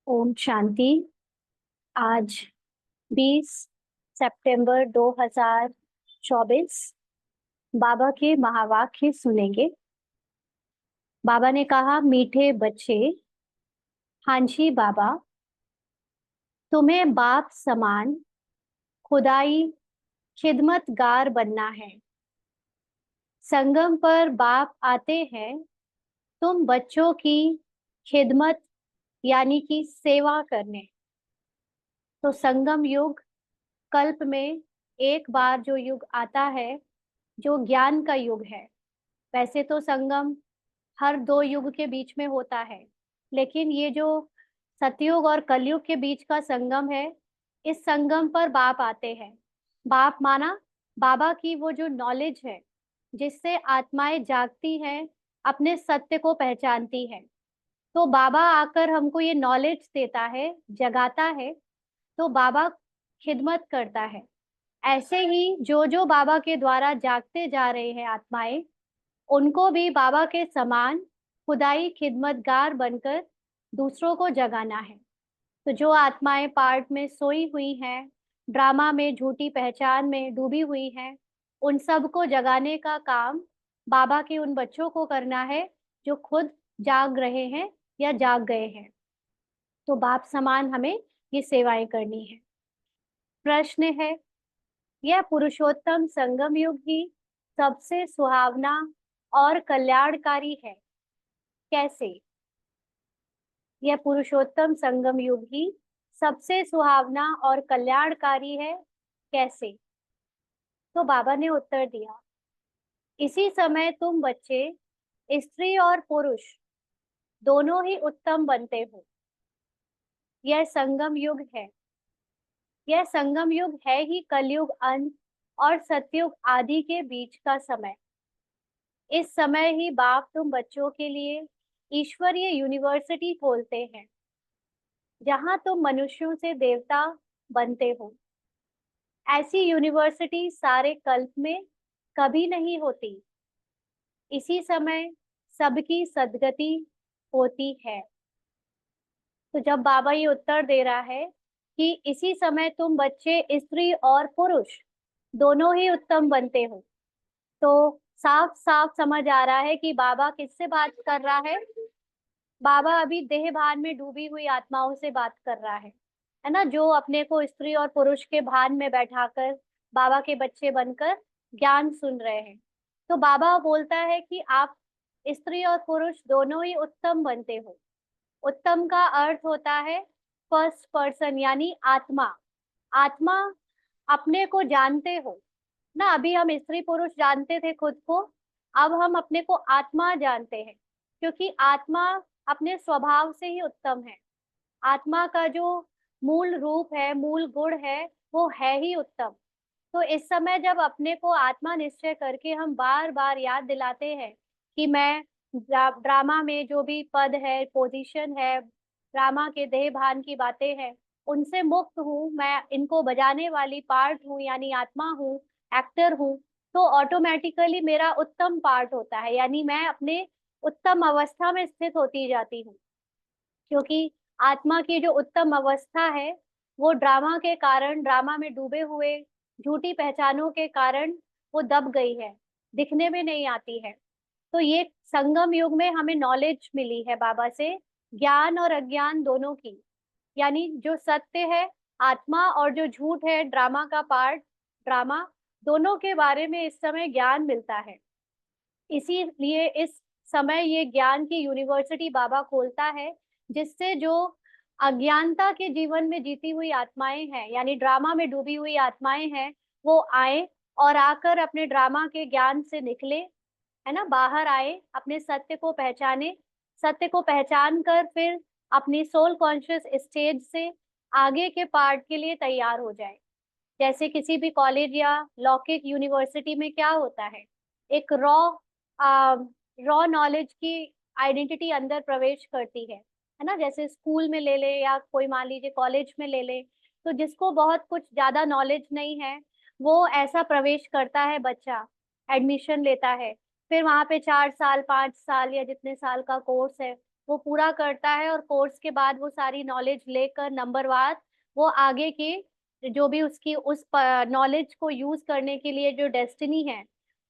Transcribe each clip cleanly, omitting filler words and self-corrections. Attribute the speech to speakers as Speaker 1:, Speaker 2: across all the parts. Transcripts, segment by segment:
Speaker 1: ओम शांति। आज 20 सितंबर 2024 बाबा के महावाक्य सुनेंगे। बाबा ने कहा, मीठे बच्चे, हाँ जी बाबा, तुम्हें बाप समान खुदाई खिदमतगार बनना है। संगम पर बाप आते हैं तुम बच्चों की खिदमत यानी कि सेवा करने। तो संगम युग कल्प में एक बार जो युग आता है, जो ज्ञान का युग है। वैसे तो संगम हर दो युग के बीच में होता है, लेकिन ये जो सतयुग और कलयुग के बीच का संगम है, इस संगम पर बाप आते हैं। बाप माना बाबा की वो जो नॉलेज है, जिससे आत्माएं जागती हैं, अपने सत्य को पहचानती हैं। तो बाबा आकर हमको ये नॉलेज देता है, जगाता है। तो बाबा खिदमत करता है। ऐसे ही जो जो बाबा के द्वारा जागते जा रहे हैं आत्माएं, उनको भी बाबा के समान खुदाई खिदमतगार बनकर दूसरों को जगाना है। तो जो आत्माएं पार्ट में सोई हुई हैं, ड्रामा में झूठी पहचान में डूबी हुई हैं, उन सबको जगाने का काम बाबा के उन बच्चों को करना है, जो खुद जाग रहे हैं या जाग गए हैं। तो बाप समान हमें ये सेवाएं करनी है। प्रश्न है, यह पुरुषोत्तम संगम युग ही सबसे सुहावना और कल्याणकारी है, कैसे? यह पुरुषोत्तम संगम युग ही सबसे सुहावना और कल्याणकारी है, कैसे? तो बाबा ने उत्तर दिया, इसी समय तुम बच्चे स्त्री और पुरुष दोनों ही उत्तम बनते हो। यह संगम युग है। यह संगम युग है ही कलयुग अंत और सतयुग आदि के बीच का समय। इस समय ही बाप तुम बच्चों के लिए ईश्वरीय यूनिवर्सिटी खोलते हैं, जहां तुम मनुष्यों से देवता बनते हो। ऐसी यूनिवर्सिटी सारे कल्प में कभी नहीं होती। इसी समय सबकी सदगति होती है। तो जब बाबा ये उत्तर दे रहा है कि इसी समय तुम बच्चे स्त्री और पुरुष दोनों ही उत्तम बनते हो, तो साफ साफ समझ आ रहा है कि बाबा किससे बात कर रहा है। बाबा अभी देह भान में डूबी हुई आत्माओं से बात कर रहा है ना, जो अपने को स्त्री और पुरुष के भान में बैठाकर बाबा के बच्चे बनकर ज्ञान सुन रहे हैं। तो बाबा बोलता है कि आप स्त्री और पुरुष दोनों ही उत्तम बनते हो। उत्तम का अर्थ होता है फर्स्ट पर्सन, यानी आत्मा। आत्मा अपने को जानते हो ना। अभी हम स्त्री पुरुष जानते थे खुद को, अब हम अपने को आत्मा जानते हैं, क्योंकि आत्मा अपने स्वभाव से ही उत्तम है। आत्मा का जो मूल रूप है, मूल गुण है, वो है ही उत्तम। तो इस समय जब अपने को आत्मा निश्चय करके हम बार बार याद दिलाते हैं कि मैं ड्रामा में जो भी पद है, पोजीशन है, ड्रामा के देह भान की बातें हैं, उनसे मुक्त हूँ, मैं इनको बजाने वाली पार्ट हूँ, यानी आत्मा हूँ, एक्टर हूँ। तो ऑटोमेटिकली मेरा उत्तम पार्ट होता है, यानी मैं अपने उत्तम अवस्था में स्थित होती जाती हूँ। क्योंकि आत्मा की जो उत्तम अवस्था है, वो ड्रामा के कारण, ड्रामा में डूबे हुए झूठी पहचानों के कारण वो दब गई है, दिखने में नहीं आती है। तो ये संगम युग में हमें नॉलेज मिली है बाबा से, ज्ञान और अज्ञान दोनों की, यानी जो सत्य है आत्मा और जो झूठ है ड्रामा का पार्ट, ड्रामा, दोनों के बारे में इस समय ज्ञान मिलता है। इसीलिए इस समय ये ज्ञान की यूनिवर्सिटी बाबा खोलता है, जिससे जो अज्ञानता के जीवन में जीती हुई आत्माएं हैं, यानी ड्रामा में डूबी हुई आत्माएं हैं, वो आए और आकर अपने ड्रामा के ज्ञान से निकले, है ना, बाहर आए, अपने सत्य को पहचाने। सत्य को पहचान कर फिर अपनी सोल कॉन्शियस स्टेज से आगे के पार्ट के लिए तैयार हो जाए। जैसे किसी भी कॉलेज या लौकिक यूनिवर्सिटी में क्या होता है, एक रॉ नॉलेज की आइडेंटिटी अंदर प्रवेश करती है ना। जैसे स्कूल में ले ले या कोई मान लीजिए कॉलेज में ले ले, तो जिसको बहुत कुछ ज्यादा नॉलेज नहीं है, वो ऐसा प्रवेश करता है, बच्चा एडमिशन लेता है, फिर वहां पे 4 साल 5 साल या जितने साल का कोर्स है, वो पूरा करता है और कोर्स के बाद वो सारी नॉलेज लेकर नंबरवार वो आगे के जो भी उसकी उस नॉलेज को यूज करने के लिए जो डेस्टिनी है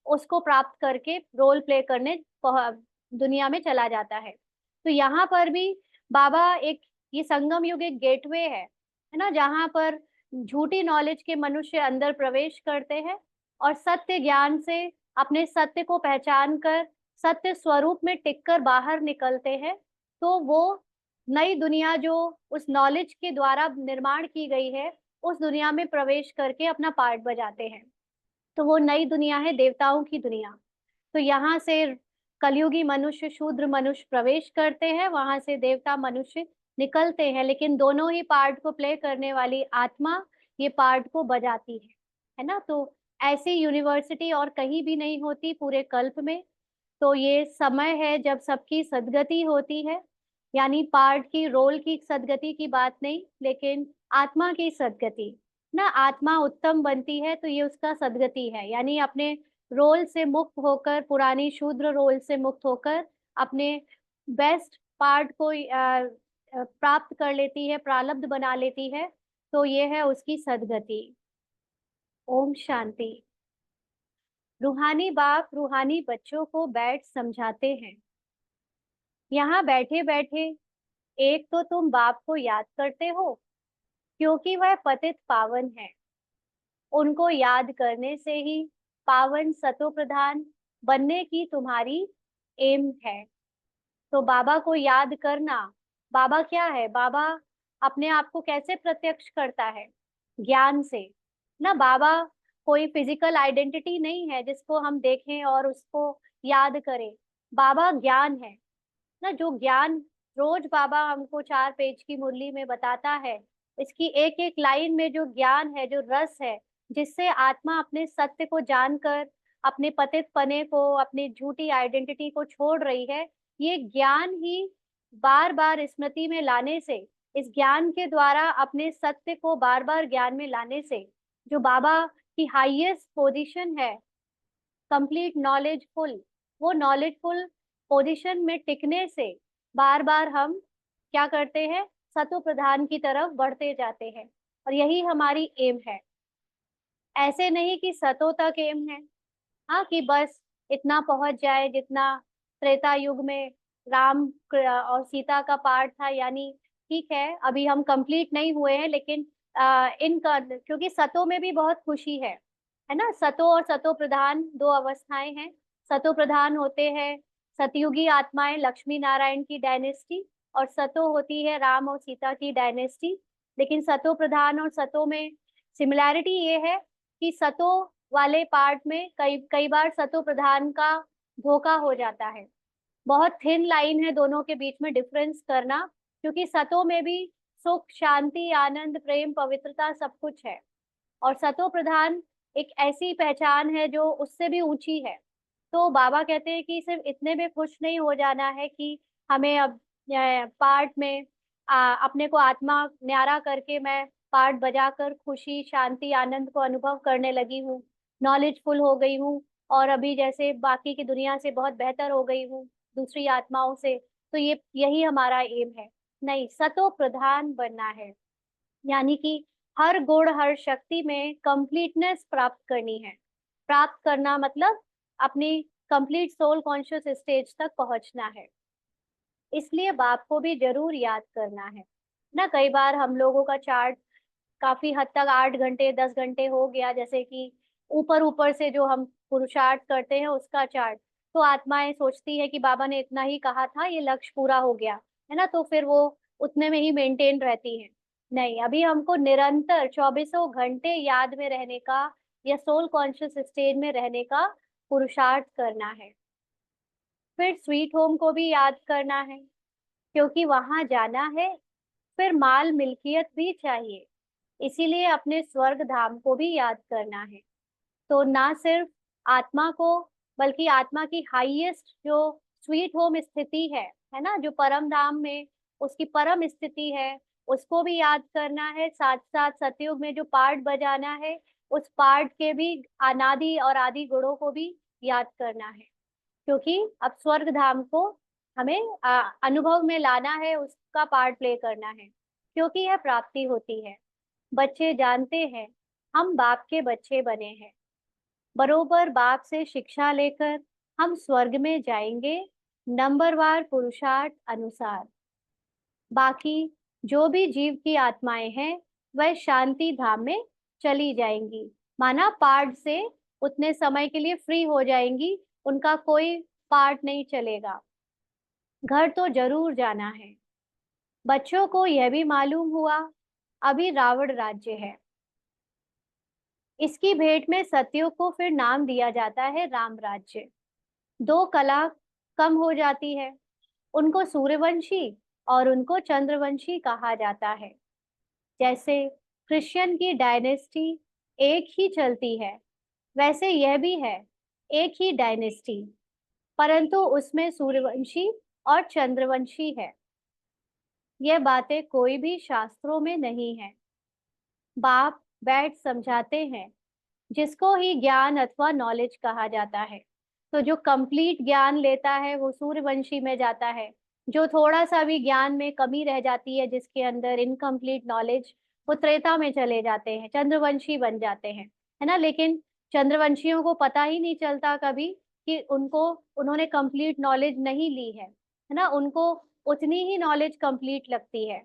Speaker 1: उसको प्राप्त करके रोल प्ले करने दुनिया में चला जाता है। तो यहाँ पर भी बाबा एक ये संगम युग एक गेटवे है ना, जहाँ पर झूठी नॉलेज के मनुष्य अंदर प्रवेश करते हैं और सत्य ज्ञान से अपने सत्य को पहचान कर सत्य स्वरूप में टिककर बाहर निकलते हैं। तो वो नई दुनिया जो उस नॉलेज के द्वारा निर्माण की गई है उस दुनिया में प्रवेश करके अपना पार्ट बजाते हैं। तो वो नई दुनिया है देवताओं की दुनिया। तो यहाँ से कलयुगी मनुष्य शूद्र मनुष्य प्रवेश करते हैं, वहां से देवता मनुष्य निकलते हैं, लेकिन दोनों ही पार्ट को प्ले करने वाली आत्मा ये पार्ट को बजाती है ना। तो ऐसी यूनिवर्सिटी और कहीं भी नहीं होती पूरे कल्प में। तो ये समय है जब सबकी सदगति होती है, यानी पार्ट की रोल की सदगति की बात नहीं, लेकिन आत्मा की सदगति ना। आत्मा उत्तम बनती है तो ये उसका सदगति है, यानी अपने रोल से मुक्त होकर, पुरानी शूद्र रोल से मुक्त होकर अपने बेस्ट पार्ट को प्राप्त कर लेती है, प्रारब्ध बना लेती है। तो ये है उसकी सदगति। ओम शांति। रूहानी बाप रूहानी बच्चों को बैठ समझाते हैं। यहाँ बैठे बैठे एक तो तुम बाप को याद करते हो क्योंकि वह पतित पावन है। उनको याद करने से ही पावन सतो प्रधान बनने की तुम्हारी एम है। तो बाबा को याद करना। बाबा क्या है? बाबा अपने आप को कैसे प्रत्यक्ष करता है? ज्ञान से ना। बाबा कोई फिजिकल आइडेंटिटी नहीं है जिसको हम देखें और उसको याद करें। बाबा ज्ञान है ना। जो ज्ञान रोज बाबा हमको 4 पेज की मुरली में बताता है, इसकी एक एक लाइन में जो ज्ञान है, जो रस है, जिससे आत्मा अपने सत्य को जानकर अपने पतित पने को, अपनी झूठी आइडेंटिटी को छोड़ रही है, ये ज्ञान ही बार बार स्मृति में लाने से, इस ज्ञान के द्वारा अपने सत्य को बार बार ज्ञान में लाने से, जो बाबा की हाईएस्ट पोजीशन है, कंप्लीट नॉलेजफुल, वो नॉलेजफुल पोजीशन में टिकने से बार बार हम क्या करते हैं? सतो प्रधान की तरफ बढ़ते जाते हैं। और यही हमारी एम है। ऐसे नहीं कि सतो तक एम है, हाँ, कि बस इतना पहुंच जाए जितना त्रेता युग में राम और सीता का पार्ट था। यानी ठीक है, अभी हम कंप्लीट नहीं हुए हैं, लेकिन इनका, क्योंकि सतो में भी बहुत खुशी है ना। सतो और सतो प्रधान दो अवस्थाएं हैं। सतो प्रधान होते हैं सतयुगी आत्माएं, लक्ष्मी नारायण की डायनेस्टी, और सतो होती है राम और सीता की डायनेस्टी। लेकिन सतो प्रधान और सतो में सिमिलैरिटी ये है कि सतो वाले पार्ट में कई कई बार सतो प्रधान का धोखा हो जाता है। बहुत थिन लाइन है दोनों के बीच में डिफरेंस करना, क्योंकि सतो में भी सुख शांति आनंद प्रेम पवित्रता सब कुछ है, और सतो प्रधान एक ऐसी पहचान है जो उससे भी ऊंची है। तो बाबा कहते हैं कि सिर्फ इतने में खुश नहीं हो जाना है कि हमें अब पार्ट में अपने को आत्मा न्यारा करके मैं पार्ट बजाकर खुशी शांति आनंद को अनुभव करने लगी हूँ, नॉलेजफुल हो गई हूँ, और अभी जैसे बाकी की दुनिया से बहुत बेहतर हो गई हूँ दूसरी आत्माओं से, तो ये यही हमारा एम है। नहीं, सतो प्रधान बनना है, यानी कि हर गुण हर शक्ति में कंप्लीटनेस प्राप्त करनी है। प्राप्त करना मतलब अपनी कंप्लीट सोल कॉन्शियस स्टेज तक पहुंचना है। इसलिए बाप को भी जरूर याद करना है ना। कई बार हम लोगों का चार्ट काफी हद तक 8 घंटे 10 घंटे हो गया, जैसे कि ऊपर ऊपर से जो हम पुरुषार्थ करते हैं उसका चार्ट, तो आत्माएं सोचती है कि बाबा ने इतना ही कहा था, ये लक्ष्य पूरा हो गया है ना, तो फिर वो उतने में ही मेंटेन रहती है। नहीं, अभी हमको निरंतर 24 घंटे याद में रहने का या सोल कॉन्शियस स्टेज में रहने का पुरुषार्थ करना है। फिर स्वीट होम को भी याद करना है, क्योंकि वहां जाना है। फिर माल मिल्कियत भी चाहिए, इसीलिए अपने स्वर्ग धाम को भी याद करना है। तो ना सिर्फ आत्मा को, बल्कि आत्मा की हाईएस्ट जो स्वीट होम स्थिति है ना, जो परम धाम में उसकी परम स्थिति है, उसको भी याद करना है। साथ साथ सतयुग में जो पार्ट बजाना है, उस पार्ट के भी अनादि और आदि गुणों को भी याद करना है, क्योंकि अब स्वर्ग धाम को हमें अनुभव में लाना है, उसका पार्ट प्ले करना है, क्योंकि यह प्राप्ति होती है। बच्चे जानते हैं हम बाप के बच्चे बने हैं, बरोबर बाप से शिक्षा लेकर हम स्वर्ग में जाएंगे, नंबरवार पुरुषार्थ अनुसार। बाकी जो भी जीव की आत्माएं हैं वह शांति धाम में चली जाएंगी, माना पार्ट से उतने समय के लिए फ्री हो जाएंगी, उनका कोई पार्ट नहीं चलेगा। घर तो जरूर जाना है। बच्चों को यह भी मालूम हुआ अभी रावण राज्य है, इसकी भेंट में सत्युग को फिर नाम दिया जाता है राम राज्य। दो कला कम हो जाती है, उनको सूर्यवंशी और उनको चंद्रवंशी कहा जाता है। जैसे क्रिश्चियन की डायनेस्टी एक ही चलती है, वैसे यह भी है एक ही डायनेस्टी, परंतु उसमें सूर्यवंशी और चंद्रवंशी है। यह बातें कोई भी शास्त्रों में नहीं है। बाप बैठ समझाते हैं, जिसको ही ज्ञान अथवा नॉलेज कहा जाता है। तो जो कंप्लीट ज्ञान लेता है वो सूर्यवंशी में जाता है, जो थोड़ा सा भी ज्ञान में कमी रह जाती है, जिसके अंदर इनकम्प्लीट नॉलेज, वो त्रेता में चले जाते हैं, चंद्रवंशी बन जाते हैं, है ना। लेकिन चंद्रवंशियों को पता ही नहीं चलता कभी कि उन्होंने कंप्लीट नॉलेज नहीं ली है ना, उनको उतनी ही नॉलेज कंप्लीट लगती है।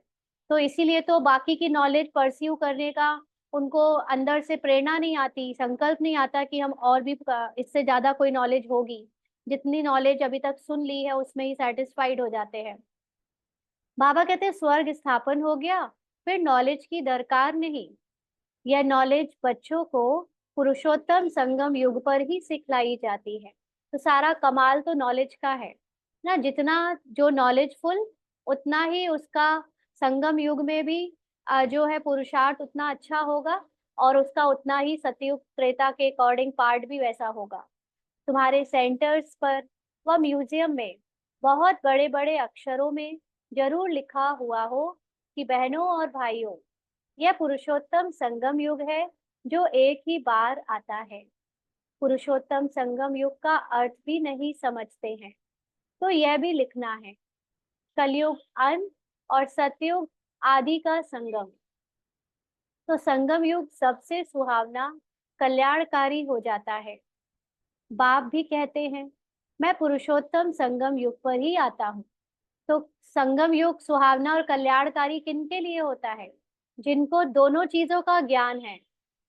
Speaker 1: तो इसीलिए तो बाकी की नॉलेज परस्यू करने का उनको अंदर से प्रेरणा नहीं आती, संकल्प नहीं आता कि हम और भी इससे ज्यादा कोई नॉलेज होगी। जितनी नॉलेज अभी तक सुन ली है उसमें ही सेटिस्फाइड हो जाते हैं। बाबा कहते हैं स्वर्ग स्थापन हो गया, फिर नॉलेज की दरकार नहीं। यह नॉलेज बच्चों को पुरुषोत्तम संगम युग पर ही सिखलाई जाती है। तो सारा कमाल तो नॉलेज का है ना, जितना जो नॉलेजफुल उतना ही उसका संगम युग में भी जो है पुरुषार्थ उतना अच्छा होगा, और उसका उतना ही सतयुग त्रेता के अकॉर्डिंग पार्ट भी वैसा होगा। तुम्हारे सेंटर्स पर व म्यूजियम में बहुत बड़े बड़े अक्षरों में जरूर लिखा हुआ हो कि बहनों और भाइयों, यह पुरुषोत्तम संगम युग है जो एक ही बार आता है। पुरुषोत्तम संगम युग का अर्थ भी नहीं समझते हैं, तो यह भी लिखना है। कलयुग अंत और सतयुग आदि का संगम। तो संगम युग सबसे सुहावना कल्याणकारी हो जाता है। बाप भी कहते हैं मैं पुरुषोत्तम संगम युग पर ही आता हूँ। तो संगम युग सुहावना और कल्याणकारी किनके लिए होता है? जिनको दोनों चीजों का ज्ञान है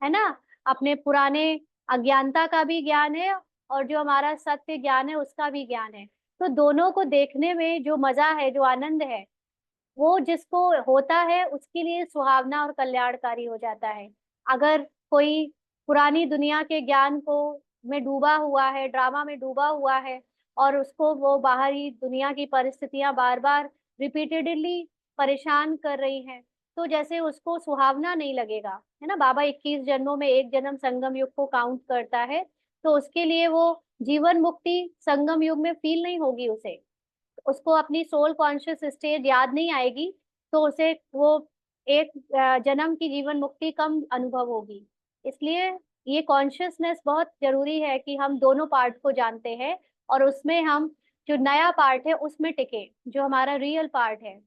Speaker 1: ना। अपने पुराने अज्ञानता का भी ज्ञान है, और जो हमारा सत्य ज्ञान है उसका भी ज्ञान है। तो दोनों को देखने में जो मजा है, जो आनंद है, वो जिसको होता है उसके लिए सुहावना और कल्याणकारी हो जाता है। अगर कोई पुरानी दुनिया के ज्ञान को में डूबा हुआ है, ड्रामा में डूबा हुआ है, और उसको वो बाहरी दुनिया की परिस्थितियां बार बार रिपीटेडली परेशान कर रही हैं, तो जैसे उसको सुहावना नहीं लगेगा, है ना। बाबा 21 जन्मों में एक जन्म संगम युग को काउंट करता है, तो उसके लिए वो जीवन मुक्ति संगम युग में फील नहीं होगी उसे, उसको अपनी सोल कॉन्शियस स्टेज याद नहीं आएगी, तो उसे वो एक जन्म की जीवन मुक्ति कम अनुभव होगी। इसलिए ये कॉन्शियसनेस बहुत जरूरी है कि हम दोनों पार्ट को जानते हैं, और उसमें हम जो नया पार्ट है उसमें टिके, जो हमारा रियल पार्ट है।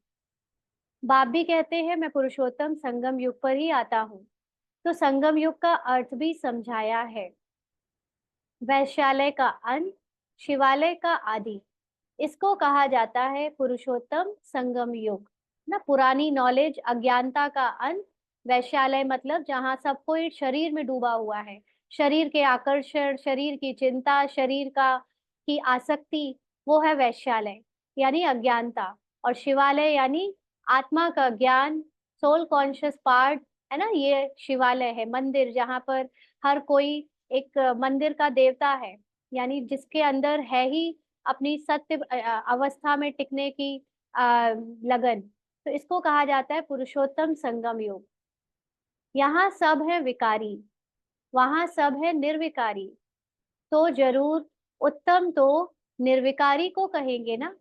Speaker 1: बाप भी कहते हैं मैं पुरुषोत्तम संगम युग पर ही आता हूँ। तो संगम युग का अर्थ भी समझाया है। वैश्यालय का अंत, शिवालय का आदि, इसको कहा जाता है पुरुषोत्तम संगम युग ना। पुरानी नॉलेज अज्ञानता का अंत, वैश्यालय मतलब जहाँ सब कोई शरीर में डूबा हुआ है, शरीर के आकर्षण, शरीर की चिंता, शरीर का की आसक्ति, वो है वैश्यालय यानी अज्ञानता। और शिवालय यानी आत्मा का ज्ञान, सोल कॉन्शियस पार्ट, है ना। ये शिवालय है, मंदिर जहाँ पर हर कोई एक मंदिर का देवता है, यानी जिसके अंदर है ही अपनी सत्य अवस्था में टिकने की लगन। तो इसको कहा जाता है पुरुषोत्तम संगम योग। यहाँ सब है विकारी, वहां सब है निर्विकारी, तो जरूर उत्तम तो निर्विकारी को कहेंगे ना।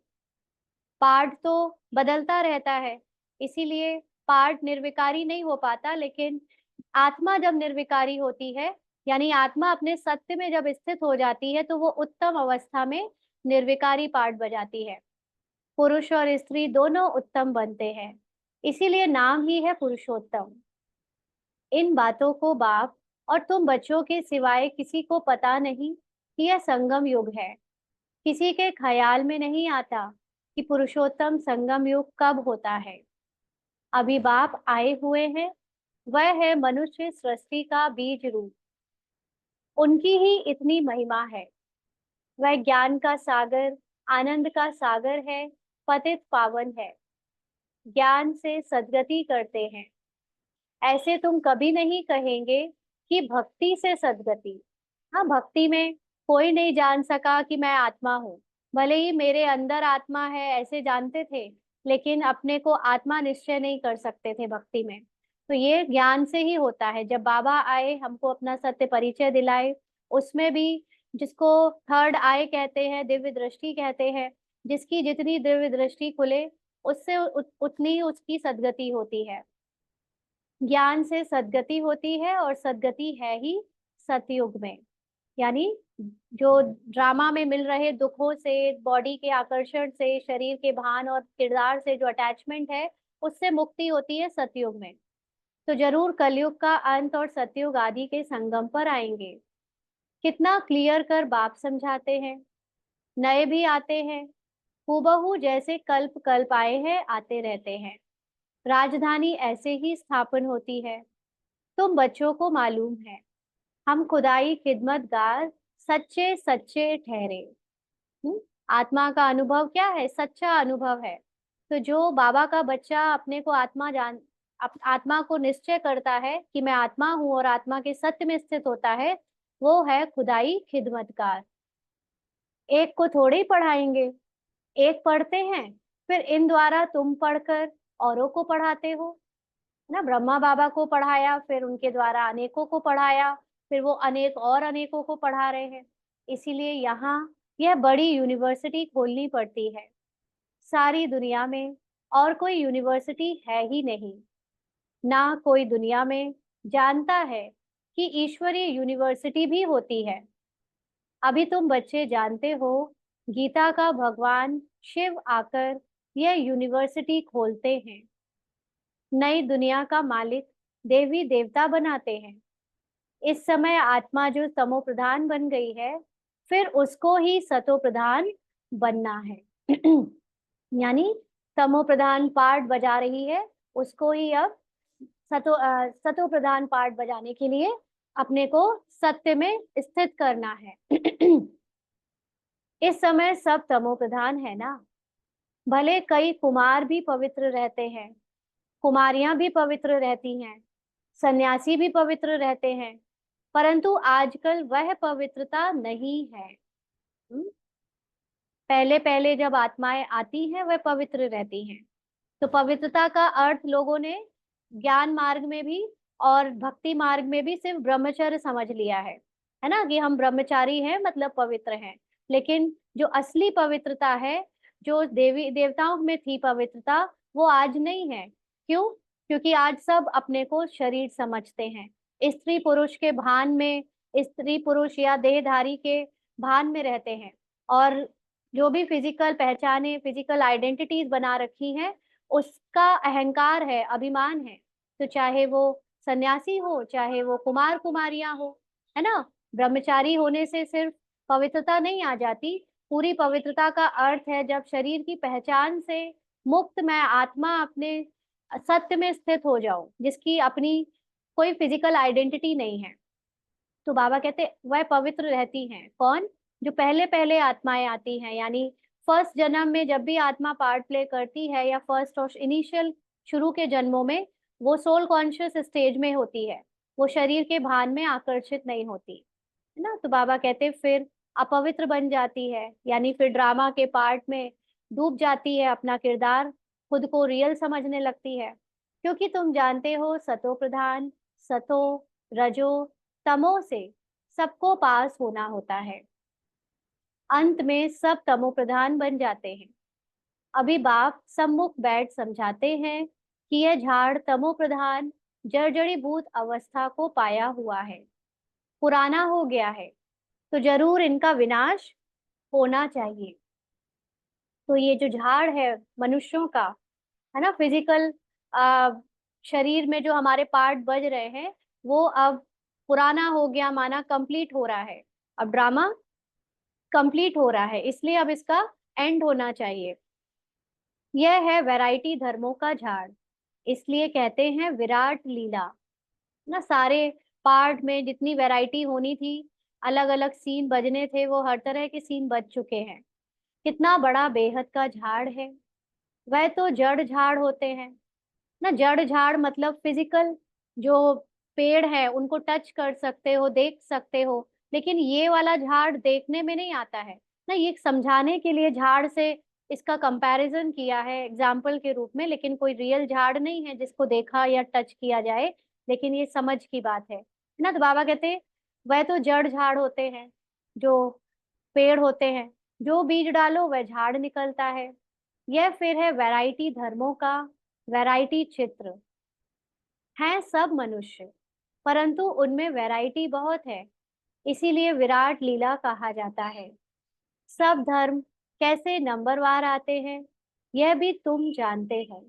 Speaker 1: पार्ट तो बदलता रहता है, इसीलिए पार्ट निर्विकारी नहीं हो पाता, लेकिन आत्मा जब निर्विकारी होती है, यानी आत्मा अपने सत्य में जब स्थित हो जाती है, तो वो उत्तम अवस्था में निर्विकारी पार्ट बजाती है। पुरुष और स्त्री दोनों उत्तम बनते हैं, इसीलिए नाम ही है पुरुषोत्तम। इन बातों को बाप और तुम बच्चों के सिवाय किसी को पता नहीं कि यह संगम युग है। किसी के ख्याल में नहीं आता कि पुरुषोत्तम संगम युग कब होता है। अभी बाप आए हुए हैं, वह है मनुष्य सृष्टि का बीज रूप। उनकी ही इतनी महिमा है। वह ज्ञान का सागर, आनंद का सागर है, पतित पावन है, ज्ञान से सद्गति करते हैं। ऐसे तुम कभी नहीं कहेंगे कि भक्ति से सद्गति। हाँ, भक्ति में कोई नहीं जान सका कि मैं आत्मा हूँ। भले ही मेरे अंदर आत्मा है ऐसे जानते थे, लेकिन अपने को आत्मा निश्चय नहीं कर सकते थे भक्ति में। तो ये ज्ञान से ही होता है। जब बाबा आए, हमको अपना सत्य परिचय दिलाए, उसमें भी जिसको थर्ड आई कहते हैं, दिव्य दृष्टि कहते हैं, जिसकी जितनी दिव्य दृष्टि खुले, उससे उतनी ही उसकी सद्गति होती है। ज्ञान से सद्गति होती है, और सद्गति है ही सतयुग में। यानी जो ड्रामा में मिल रहे दुखों से, बॉडी के आकर्षण से, शरीर के भान और किरदार से जो अटैचमेंट है, उससे मुक्ति होती है सतयुग में। तो जरूर कलयुग का अंत और सतयुग आदि के संगम पर आएंगे। कितना क्लियर कर बाप समझाते हैं। नए भी आते हैं, हूबहू जैसे कल्प कल्प आए हैं, आते रहते हैं। राजधानी ऐसे ही स्थापन होती है। तुम बच्चों को मालूम है, हम खुदाई खिदमतगार सच्चे सच्चे ठहरे। हम्म? आत्मा का अनुभव क्या है? सच्चा अनुभव है। तो जो बाबा का बच्चा अपने को आत्मा को निश्चय करता है कि मैं आत्मा हूँ और आत्मा के सत्य में स्थित होता है, वो है खुदाई खिदमतकार। एक को थोड़े ही पढ़ाएंगे, एक पढ़ते हैं, फिर इन द्वारा तुम पढ़कर औरों को पढ़ाते हो। ना, ब्रह्मा बाबा को पढ़ाया, फिर उनके द्वारा अनेकों को पढ़ाया, फिर वो अनेक और अनेकों को पढ़ा रहे हैं। इसीलिए यहाँ यह बड़ी यूनिवर्सिटी खोलनी पड़ती है। सारी दुनिया में और कोई यूनिवर्सिटी है ही नहीं। ना कोई दुनिया में जानता है कि ईश्वरीय यूनिवर्सिटी भी होती है। अभी तुम बच्चे जानते हो, गीता का भगवान शिव आकर यह यूनिवर्सिटी खोलते हैं। नई दुनिया का मालिक देवी देवता बनाते हैं। इस समय आत्मा जो तमो प्रधान बन गई है, फिर उसको ही सतो प्रधान बनना है। यानी तमो प्रधान पार्ट बजा रही है, उसको ही अब सतो प्रधान पार्ट बजाने के लिए अपने को सत्य में स्थित करना है। इस समय सब तमो प्रधान है ना। भले कई कुमार भी पवित्र रहते हैं, कुमारियां भी पवित्र रहती हैं, सन्यासी भी पवित्र रहते हैं, परंतु आजकल वह पवित्रता नहीं है। पहले पहले जब आत्माएं आती हैं, वह पवित्र रहती हैं। तो पवित्रता का अर्थ लोगों ने ज्ञान मार्ग में भी और भक्ति मार्ग में भी सिर्फ ब्रह्मचर्य समझ लिया है ना, कि हम ब्रह्मचारी हैं मतलब पवित्र हैं। लेकिन जो असली पवित्रता है, जो देवी देवताओं में थी पवित्रता, वो आज नहीं है। क्यों? क्योंकि आज सब अपने को शरीर समझते हैं, स्त्री पुरुष के भान में, स्त्री पुरुष या देहधारी के भान में रहते हैं। और जो भी फिजिकल पहचाने, फिजिकल आइडेंटिटीज बना रखी हैं, उसका अहंकार है, अभिमान है। तो चाहे वो सन्यासी हो, चाहे वो कुमार कुमारियां हो, है ना। ब्रह्मचारी होने से सिर्फ पवित्रता नहीं आ जाती। पूरी पवित्रता का अर्थ है जब शरीर की पहचान से मुक्त मैं आत्मा अपने सत्य में स्थित हो जाऊं, जिसकी अपनी कोई फिजिकल आइडेंटिटी नहीं है। तो बाबा कहते वह पवित्र रहती हैं। कौन? जो पहले पहले आत्माएं आती हैं, यानी फर्स्ट जन्म में जब भी आत्मा पार्ट प्ले करती है, या फर्स्ट और इनिशियल शुरू के जन्मों में, वो सोल कॉन्शियस स्टेज में होती है, वो शरीर के भान में आकर्षित नहीं होती, है ना। तो बाबा कहते फिर अपवित्र बन जाती है, यानी फिर ड्रामा के पार्ट में डूब जाती है, अपना किरदार खुद को रियल समझने लगती है। क्योंकि तुम जानते हो, सतो प्रधान, सतो, रजो, तमो से सबको पास होना होता है। अंत में सब तमो प्रधान बन जाते हैं। अभी बाप सम्मुख बैठ समझाते हैं कि यह झाड़ तमो प्रधान जर्जरीभूत अवस्था को पाया हुआ है, पुराना हो गया है, तो जरूर इनका विनाश होना चाहिए। तो ये जो झाड़ है मनुष्यों का, है ना, फिजिकल शरीर में जो हमारे पार्ट बज रहे हैं, वो अब पुराना हो गया माना, कंप्लीट हो रहा है। अब ड्रामा कंप्लीट हो रहा है, इसलिए अब इसका एंड होना चाहिए। यह है वैरायटी धर्मों का झाड़, इसलिए कहते हैं विराट लीला। ना सारे पार्ट में जितनी वैरायटी होनी थी, अलग अलग सीन बजने थे, वो हर तरह के सीन बज चुके हैं। कितना बड़ा बेहद का झाड़ है। वह तो जड़ झाड़ होते हैं ना, जड़ झाड़ मतलब फिजिकल जो पेड़ है उनको टच कर सकते हो, देख सकते हो, लेकिन ये वाला झाड़ देखने में नहीं आता है ना। ये समझाने के लिए झाड़ से इसका कंपैरिजन किया है एग्जाम्पल के रूप में, लेकिन कोई रियल झाड़ नहीं है जिसको देखा या टच किया जाए, लेकिन ये समझ की बात है ना। तो बाबा कहते हैं वह तो जड़ झाड़ होते हैं, जो पेड़ होते हैं, जो बीज डालो वह झाड़ निकलता है। यह फिर है वैरायटी धर्मों का वैरायटी चित्र। हैं सब मनुष्य, परंतु उनमें वैरायटी बहुत है, इसीलिए विराट लीला कहा जाता है। सब धर्म कैसे नंबरवार आते हैं, यह भी तुम जानते हो।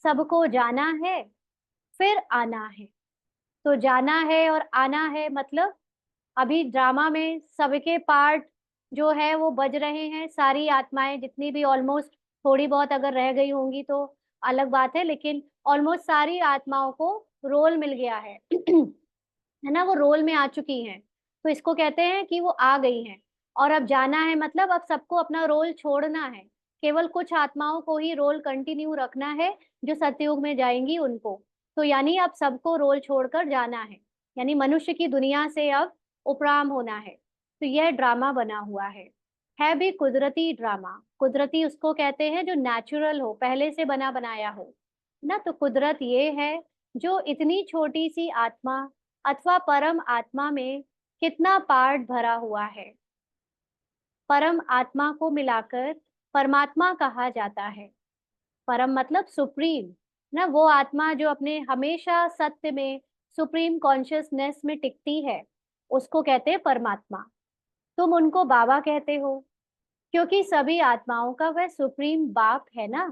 Speaker 1: सबको जाना है, फिर आना है। तो जाना है और आना है मतलब अभी ड्रामा में सबके पार्ट जो है वो बज रहे हैं, सारी आत्माएं जितनी भी, ऑलमोस्ट थोड़ी बहुत अगर रह गई होंगी तो अलग बात है, लेकिन ऑलमोस्ट सारी आत्माओं को रोल मिल गया है है ना, वो रोल में आ चुकी हैं। तो इसको कहते हैं कि वो आ गई हैं। और अब जाना है मतलब अब सबको अपना रोल छोड़ना है, केवल कुछ आत्माओं को ही रोल कंटिन्यू रखना है, जो सतयुग में जाएंगी उनको। तो यानी अब सबको रोल छोड़कर जाना है, यानी मनुष्य की दुनिया से अब उपराम होना है। तो यह ड्रामा बना हुआ है भी कुदरती ड्रामा। कुदरती उसको कहते हैं जो नेचुरल हो, पहले से बना बनाया हो ना। तो कुदरत ये है जो इतनी छोटी सी आत्मा अथवा परम आत्मा में कितना पार्ट भरा हुआ है। परम आत्मा को मिलाकर परमात्मा कहा जाता है। परम मतलब सुप्रीम ना, वो आत्मा जो अपने हमेशा सत्य में, सुप्रीम कॉन्शियसनेस में टिकती है, उसको कहते हैं परमात्मा। तुम उनको बाबा कहते हो क्योंकि सभी आत्माओं का वह सुप्रीम बाप है ना।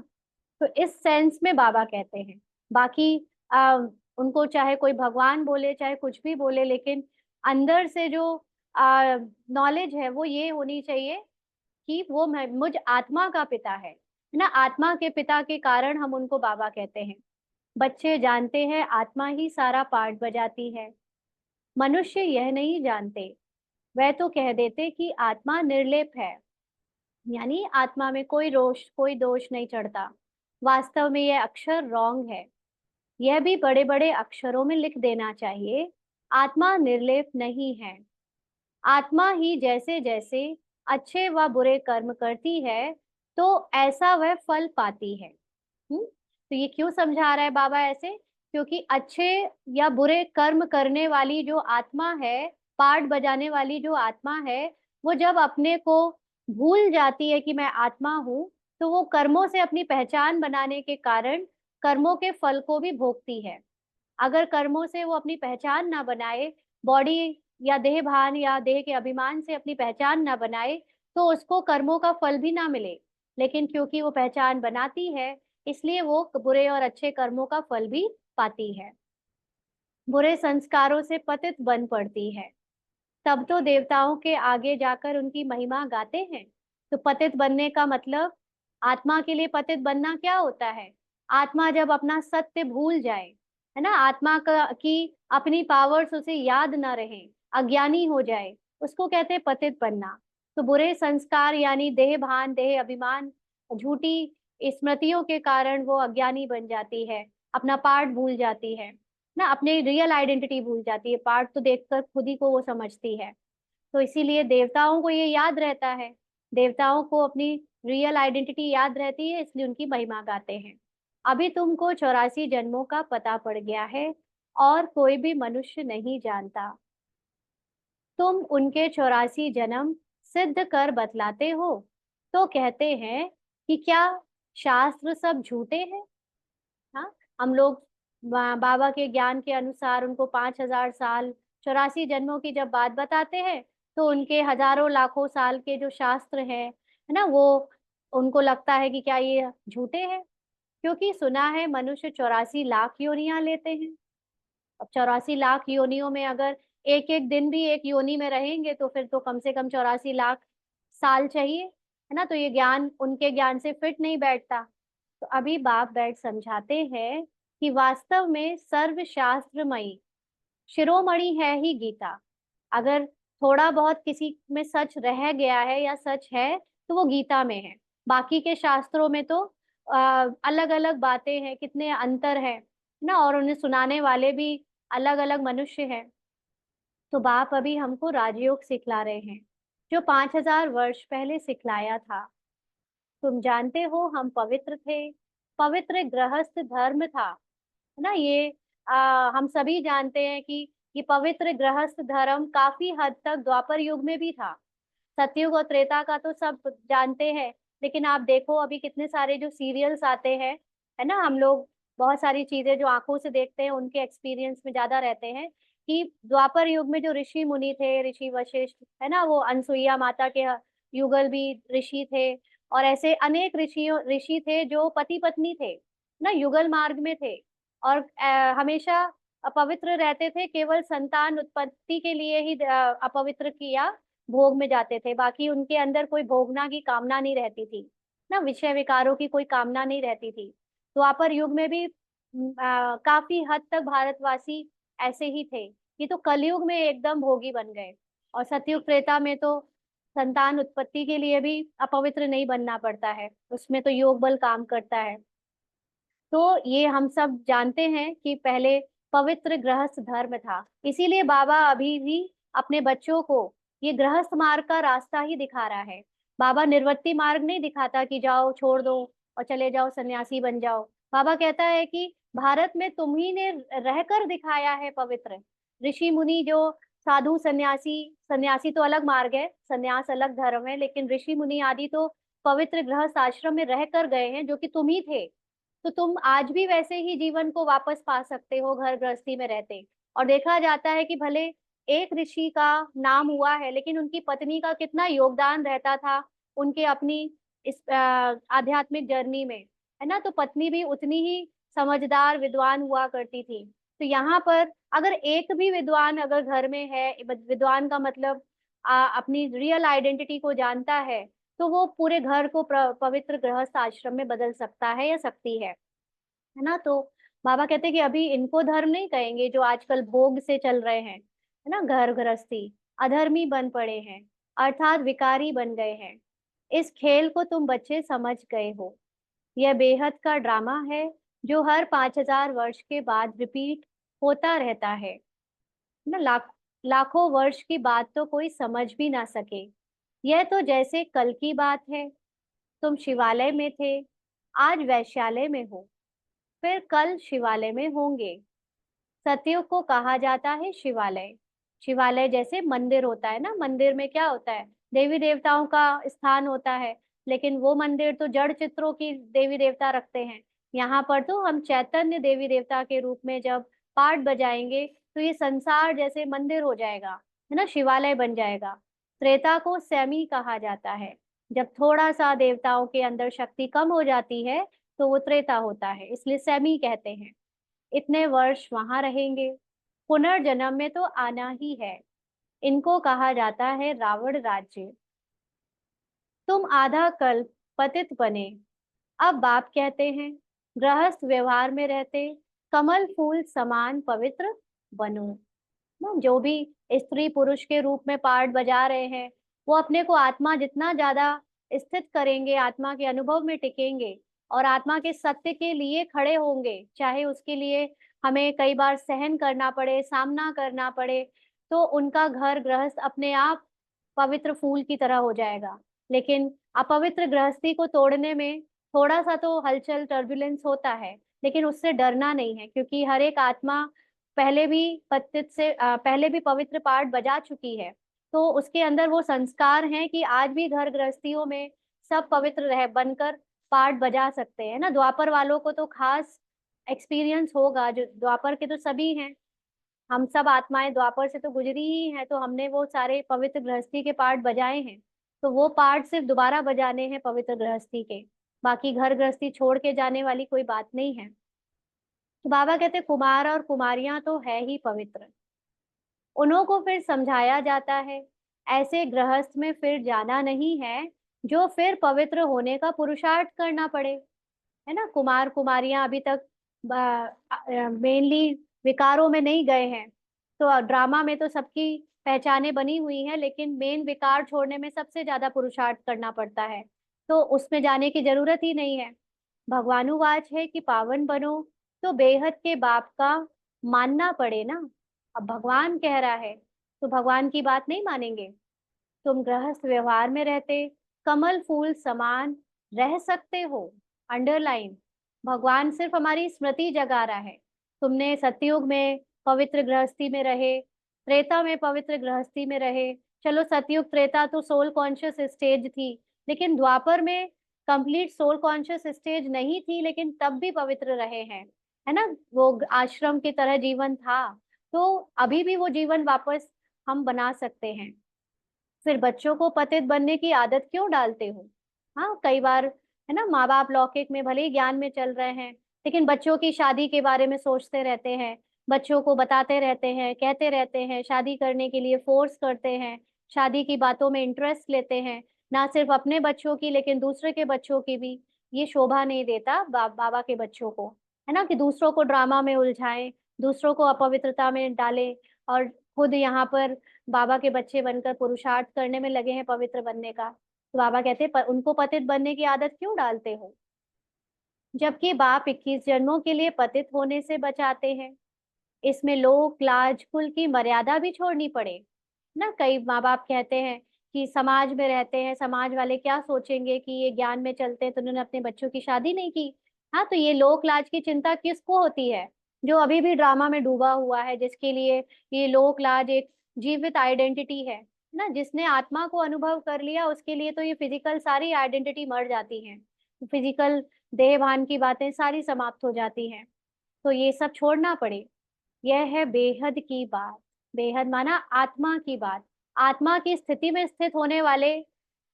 Speaker 1: तो इस सेंस में बाबा कहते हैं। बाकी उनको चाहे कोई भगवान बोले चाहे कुछ भी बोले, लेकिन अंदर से जो नॉलेज है वो ये होनी चाहिए कि वो मुझ आत्मा का पिता है ना। आत्मा के पिता के कारण हम उनको बाबा कहते हैं। बच्चे जानते हैं आत्मा ही सारा पार्ट बजाती है, मनुष्य यह नहीं जानते। वह तो कह देते कि आत्मा निर्लेप है, यानी आत्मा में कोई दोष नहीं चढ़ता। वास्तव में यह अक्षर रॉन्ग है, यह भी बड़े बड़े अक्षरों में लिख देना चाहिए। आत्मा निर्लेप नहीं है। आत्मा ही जैसे जैसे अच्छे व बुरे कर्म करती है तो ऐसा वह फल पाती है। तो ये क्यों समझा रहा है बाबा ऐसे, क्योंकि अच्छे या बुरे कर्म करने वाली जो आत्मा है, पार्ट बजाने वाली जो आत्मा है, वो जब अपने को भूल जाती है कि मैं आत्मा हूँ, तो वो कर्मों से अपनी पहचान बनाने के कारण कर्मों के फल को भी भोगती है। अगर कर्मों से वो अपनी पहचान ना बनाए, बॉडी या देह भान या देह के अभिमान से अपनी पहचान ना बनाए, तो उसको कर्मों का फल भी ना मिले। लेकिन क्योंकि वो पहचान बनाती है, इसलिए वो बुरे और अच्छे कर्मों का फल भी पाती है। बुरे संस्कारों से पतित बन पड़ती है, तब तो देवताओं के आगे जाकर उनकी महिमा गाते हैं। तो पतित बनने का मतलब, आत्मा के लिए पतित बनना क्या होता है? आत्मा जब अपना सत्य भूल जाए, है ना, आत्मा का की अपनी पावर्स उसे याद ना रहे, अज्ञानी हो जाए, उसको कहते हैं पतित बनना। तो बुरे संस्कार यानी देह भान, देह अभिमान, झूठी स्मृतियों के कारण वो अज्ञानी बन जाती है, अपना पार्ट भूल जाती है ना, अपने रियल आइडेंटिटी भूल जाती है। पार्ट तो देखकर खुद ही को वो समझती है। तो इसीलिए देवताओं को ये याद रहता है, देवताओं को अपनी रियल आइडेंटिटी याद रहती है, इसलिए उनकी महिमा गाते हैं। अभी तुमको 84 जन्मों का पता पड़ गया है और कोई भी मनुष्य नहीं जानता। तुम उनके 84 जन्म सिद्ध कर बतलाते हो, तो कहते हैं कि क्या शास्त्र सब झूठे हैं? हाँ, हम लोग बाबा के ज्ञान के अनुसार उनको 5000 साल, 84 जन्मों की जब बात बताते हैं, तो उनके हजारों लाखों साल के जो शास्त्र हैं, है ना, वो उनको लगता है कि क्या ये झूठे हैं, क्योंकि सुना है मनुष्य 84 लाख योनियां लेते हैं। अब 84 लाख योनियों में अगर एक एक दिन भी एक योनि में रहेंगे तो फिर तो कम से कम 84 लाख साल चाहिए, है ना। तो ये ज्ञान उनके ज्ञान से फिट नहीं बैठता। तो अभी बाप बैठ समझाते हैं कि वास्तव में सर्वशास्त्रमयी शिरोमणि है ही गीता। अगर थोड़ा बहुत किसी में सच रह गया है या सच है तो वो गीता में है। बाकी के शास्त्रों में तो अलग अलग बातें हैं, कितने अंतर है ना, और उन्हें सुनाने वाले भी अलग अलग मनुष्य हैं। तो बाप अभी हमको राजयोग सिखला रहे हैं, जो 5000 वर्ष पहले सिखलाया था। तुम जानते हो हम पवित्र थे, पवित्र गृहस्थ धर्म था, है ना। ये हम सभी जानते हैं कि ये पवित्र गृहस्थ धर्म काफी हद तक द्वापर युग में भी था। सतयुग और त्रेता का तो सब जानते हैं, लेकिन आप देखो अभी कितने सारे जो सीरियल्स आते हैं, है ना, हम लोग बहुत सारी चीजें जो आंखों से देखते हैं उनके एक्सपीरियंस में ज्यादा रहते हैं कि द्वापर युग में जो ऋषि मुनि थे, ऋषि वशिष्ठ, है ना, वो अनसुईया माता के युगल भी ऋषि थे, और ऐसे अनेक ऋषि थे जो पति पत्नी थे ना, युगल मार्ग में थे, और हमेशा अपवित्र रहते थे, केवल संतान उत्पत्ति के लिए ही अपवित्र किया भोग में जाते थे। बाकी उनके अंदर कोई भोगना की कामना नहीं रहती थी ना, विषय विकारों की कोई कामना नहीं रहती थी। द्वापर युग में भी काफी हद तक भारतवासी ऐसे ही थे। ये तो कलयुग में एकदम भोगी बन गए, और सतयुग त्रेता में तो संतान उत्पत्ति के लिए भी अपवित्र नहीं बनना पड़ता है, उसमें तो योग बल काम करता है। तो ये हम सब जानते हैं कि पहले पवित्र गृहस्थ धर्म था, इसीलिए बाबा अभी भी अपने बच्चों को ये गृहस्थ मार्ग का रास्ता ही दिखा रहा है। बाबा निर्वृत्ति मार्ग नहीं दिखाता कि जाओ छोड़ दो और चले जाओ सन्यासी बन जाओ। बाबा कहता है कि भारत में तुम ही ने रहकर दिखाया है पवित्र। ऋषि मुनि जो साधु सन्यासी, सन्यासी तो अलग मार्ग है, सन्यास अलग धर्म है, लेकिन ऋषि मुनि आदि तो पवित्र गृहस्थ आश्रम में रह कर गए हैं, जो कि तुम ही थे। तो तुम आज भी वैसे ही जीवन को वापस पा सकते हो घर गृहस्थी में रहते। और देखा जाता है कि भले एक ऋषि का नाम हुआ है, लेकिन उनकी पत्नी का कितना योगदान रहता था उनके अपनी इस आध्यात्मिक जर्नी में, है ना। तो पत्नी भी उतनी ही समझदार विद्वान हुआ करती थी। तो यहाँ पर अगर एक भी विद्वान अगर घर में है, विद्वान का मतलब अपनी रियल आइडेंटिटी को जानता है, तो वो पूरे घर को पवित्र गृहस्थ आश्रम में बदल सकता है या सकती है ना। तो बाबा कहते हैं कि अभी इनको धर्म नहीं कहेंगे जो आजकल भोग से चल रहे हैं, है ना, घर गृहस्थी अधर्मी बन पड़े हैं, अर्थात विकारी बन गए हैं। इस खेल को तुम बच्चे समझ गए हो। यह बेहद का ड्रामा है जो हर 5000 वर्ष के बाद रिपीट होता रहता है ना। लाखों वर्ष की बात तो कोई समझ भी ना सके। यह तो जैसे कल की बात है, तुम शिवालय में थे, आज वैश्यालय में हो, फिर कल शिवालय में होंगे। सतयुग को कहा जाता है शिवालय। शिवालय जैसे मंदिर होता है ना, मंदिर में क्या होता है, देवी देवताओं का स्थान होता है, लेकिन वो मंदिर तो जड़ चित्रों की देवी देवता रखते हैं। यहाँ पर तो हम चैतन्य देवी देवता के रूप में जब पाठ बजाएंगे तो ये संसार जैसे मंदिर हो जाएगा, है ना, शिवालय बन जाएगा। त्रेता को सैमी कहा जाता है। जब थोड़ा सा देवताओं के अंदर शक्ति कम हो जाती है तो वो त्रेता होता है, इसलिए सैमी कहते हैं। इतने वर्ष वहां रहेंगे, पुनर्जन्म में तो आना ही है। इनको कहा जाता है रावण राज्य। तुम आधा कल्प पतित बने, अब बाप कहते हैं गृहस्थ व्यवहार में रहते कमल फूल समान पवित्र बनो ना। जो भी स्त्री पुरुष के रूप में पार्ट बजा रहे हैं, वो अपने को आत्मा जितना ज्यादा स्थित करेंगे, आत्मा के अनुभव में टिकेंगे और आत्मा के सत्य के लिए खड़े होंगे, चाहे उसके लिए हमें कई बार सहन करना पड़े, सामना करना पड़े, तो उनका घर गृहस्थ अपने आप पवित्र फूल की तरह हो जाएगा। लेकिन अपवित्र गृहस्थी को तोड़ने में थोड़ा सा तो हलचल टर्बुलेंस होता है, लेकिन उससे डरना नहीं है, क्योंकि हर एक आत्मा पहले भी पवित्र पाठ बजा चुकी है। तो उसके अंदर वो संस्कार हैं कि आज भी घर गृहस्थियों में सब पवित्र रह बनकर पाठ बजा सकते हैं ना। द्वापर वालों को तो खास एक्सपीरियंस होगा, जो द्वापर के तो सभी हैं, हम सब आत्माएं द्वापर से तो गुजरी ही हैं, तो हमने वो सारे पवित्र गृहस्थी के पाठ बजाए हैं। तो वो पार्ट सिर्फ दोबारा बजाने हैं पवित्र गृहस्थी के, बाकी घर गृहस्थी छोड़ के जाने वाली कोई बात नहीं है। तो बाबा कहते कुमार और कुमारियां तो है ही पवित्र, उन्हों को फिर समझाया जाता है ऐसे गृहस्थ में फिर जाना नहीं है जो फिर पवित्र होने का पुरुषार्थ करना पड़े, है ना। कुमार कुमारियां अभी तक मेनली विकारों में नहीं गए हैं, तो ड्रामा में तो सबकी पहचाने बनी हुई हैं, लेकिन मेन विकार छोड़ने में सबसे ज्यादा पुरुषार्थ करना पड़ता है, तो उसमें जाने की जरूरत ही नहीं है। भगवानुवाच है कि पावन बनो तो बेहद के बाप का मानना पड़े ना। अब भगवान कह रहा है तो भगवान की बात नहीं मानेंगे। तुम गृहस्थ व्यवहार में रहते कमल फूल समान रह सकते हो। अंडरलाइन, भगवान सिर्फ हमारी स्मृति जगा रहा है। तुमने सतयुग में पवित्र गृहस्थी में रहे, त्रेता में पवित्र गृहस्थी में रहे, चलो सतयुग त्रेता तो सोल कॉन्शियस स्टेज थी, लेकिन द्वापर में कंप्लीट सोल कॉन्शियस स्टेज नहीं थी, लेकिन तब भी पवित्र रहे हैं, है ना। वो आश्रम की तरह जीवन था, तो अभी भी वो जीवन वापस हम बना सकते हैं। फिर बच्चों को पतित बनने की आदत क्यों डालते हो। हाँ, कई बार है ना, माँ बाप लौकिक में भले ही ज्ञान में चल रहे हैं, लेकिन बच्चों की शादी के बारे में सोचते रहते हैं, बच्चों को बताते रहते हैं, कहते रहते हैं, शादी करने के लिए फोर्स करते हैं, शादी की बातों में इंटरेस्ट लेते हैं, ना सिर्फ अपने बच्चों की लेकिन दूसरे के बच्चों की भी। ये शोभा नहीं देता बाबा के बच्चों को, है ना, कि दूसरों को ड्रामा में उलझाएं, दूसरों को अपवित्रता में डालें, और खुद यहाँ पर बाबा के बच्चे बनकर पुरुषार्थ करने में लगे हैं पवित्र बनने का। तो बाबा कहते हैं उनको पतित बनने की आदत क्यों डालते हो, जबकि बाप 21 जन्मों के लिए पतित होने से बचाते हैं। इसमें लोक लाज कुल की मर्यादा भी छोड़नी पड़े ना। कई माँ बाप कहते हैं कि समाज में रहते हैं, समाज वाले क्या सोचेंगे कि ये ज्ञान में चलते हैं तो उन्होंने अपने बच्चों की शादी नहीं की। हाँ, तो ये लोक लाज की चिंता किसको होती है, जो अभी भी ड्रामा में डूबा हुआ है, जिसके लिए ये लोक लाज एक जीवित आइडेंटिटी है ना। जिसने आत्मा को अनुभव कर लिया उसके लिए तो ये फिजिकल सारी आइडेंटिटी मर जाती है, फिजिकल देह भान की बातें सारी समाप्त हो जाती हैं। तो ये सब छोड़ना पड़े, यह है बेहद की बात। बेहद माना आत्मा की बात, आत्मा की स्थिति में स्थित होने वाले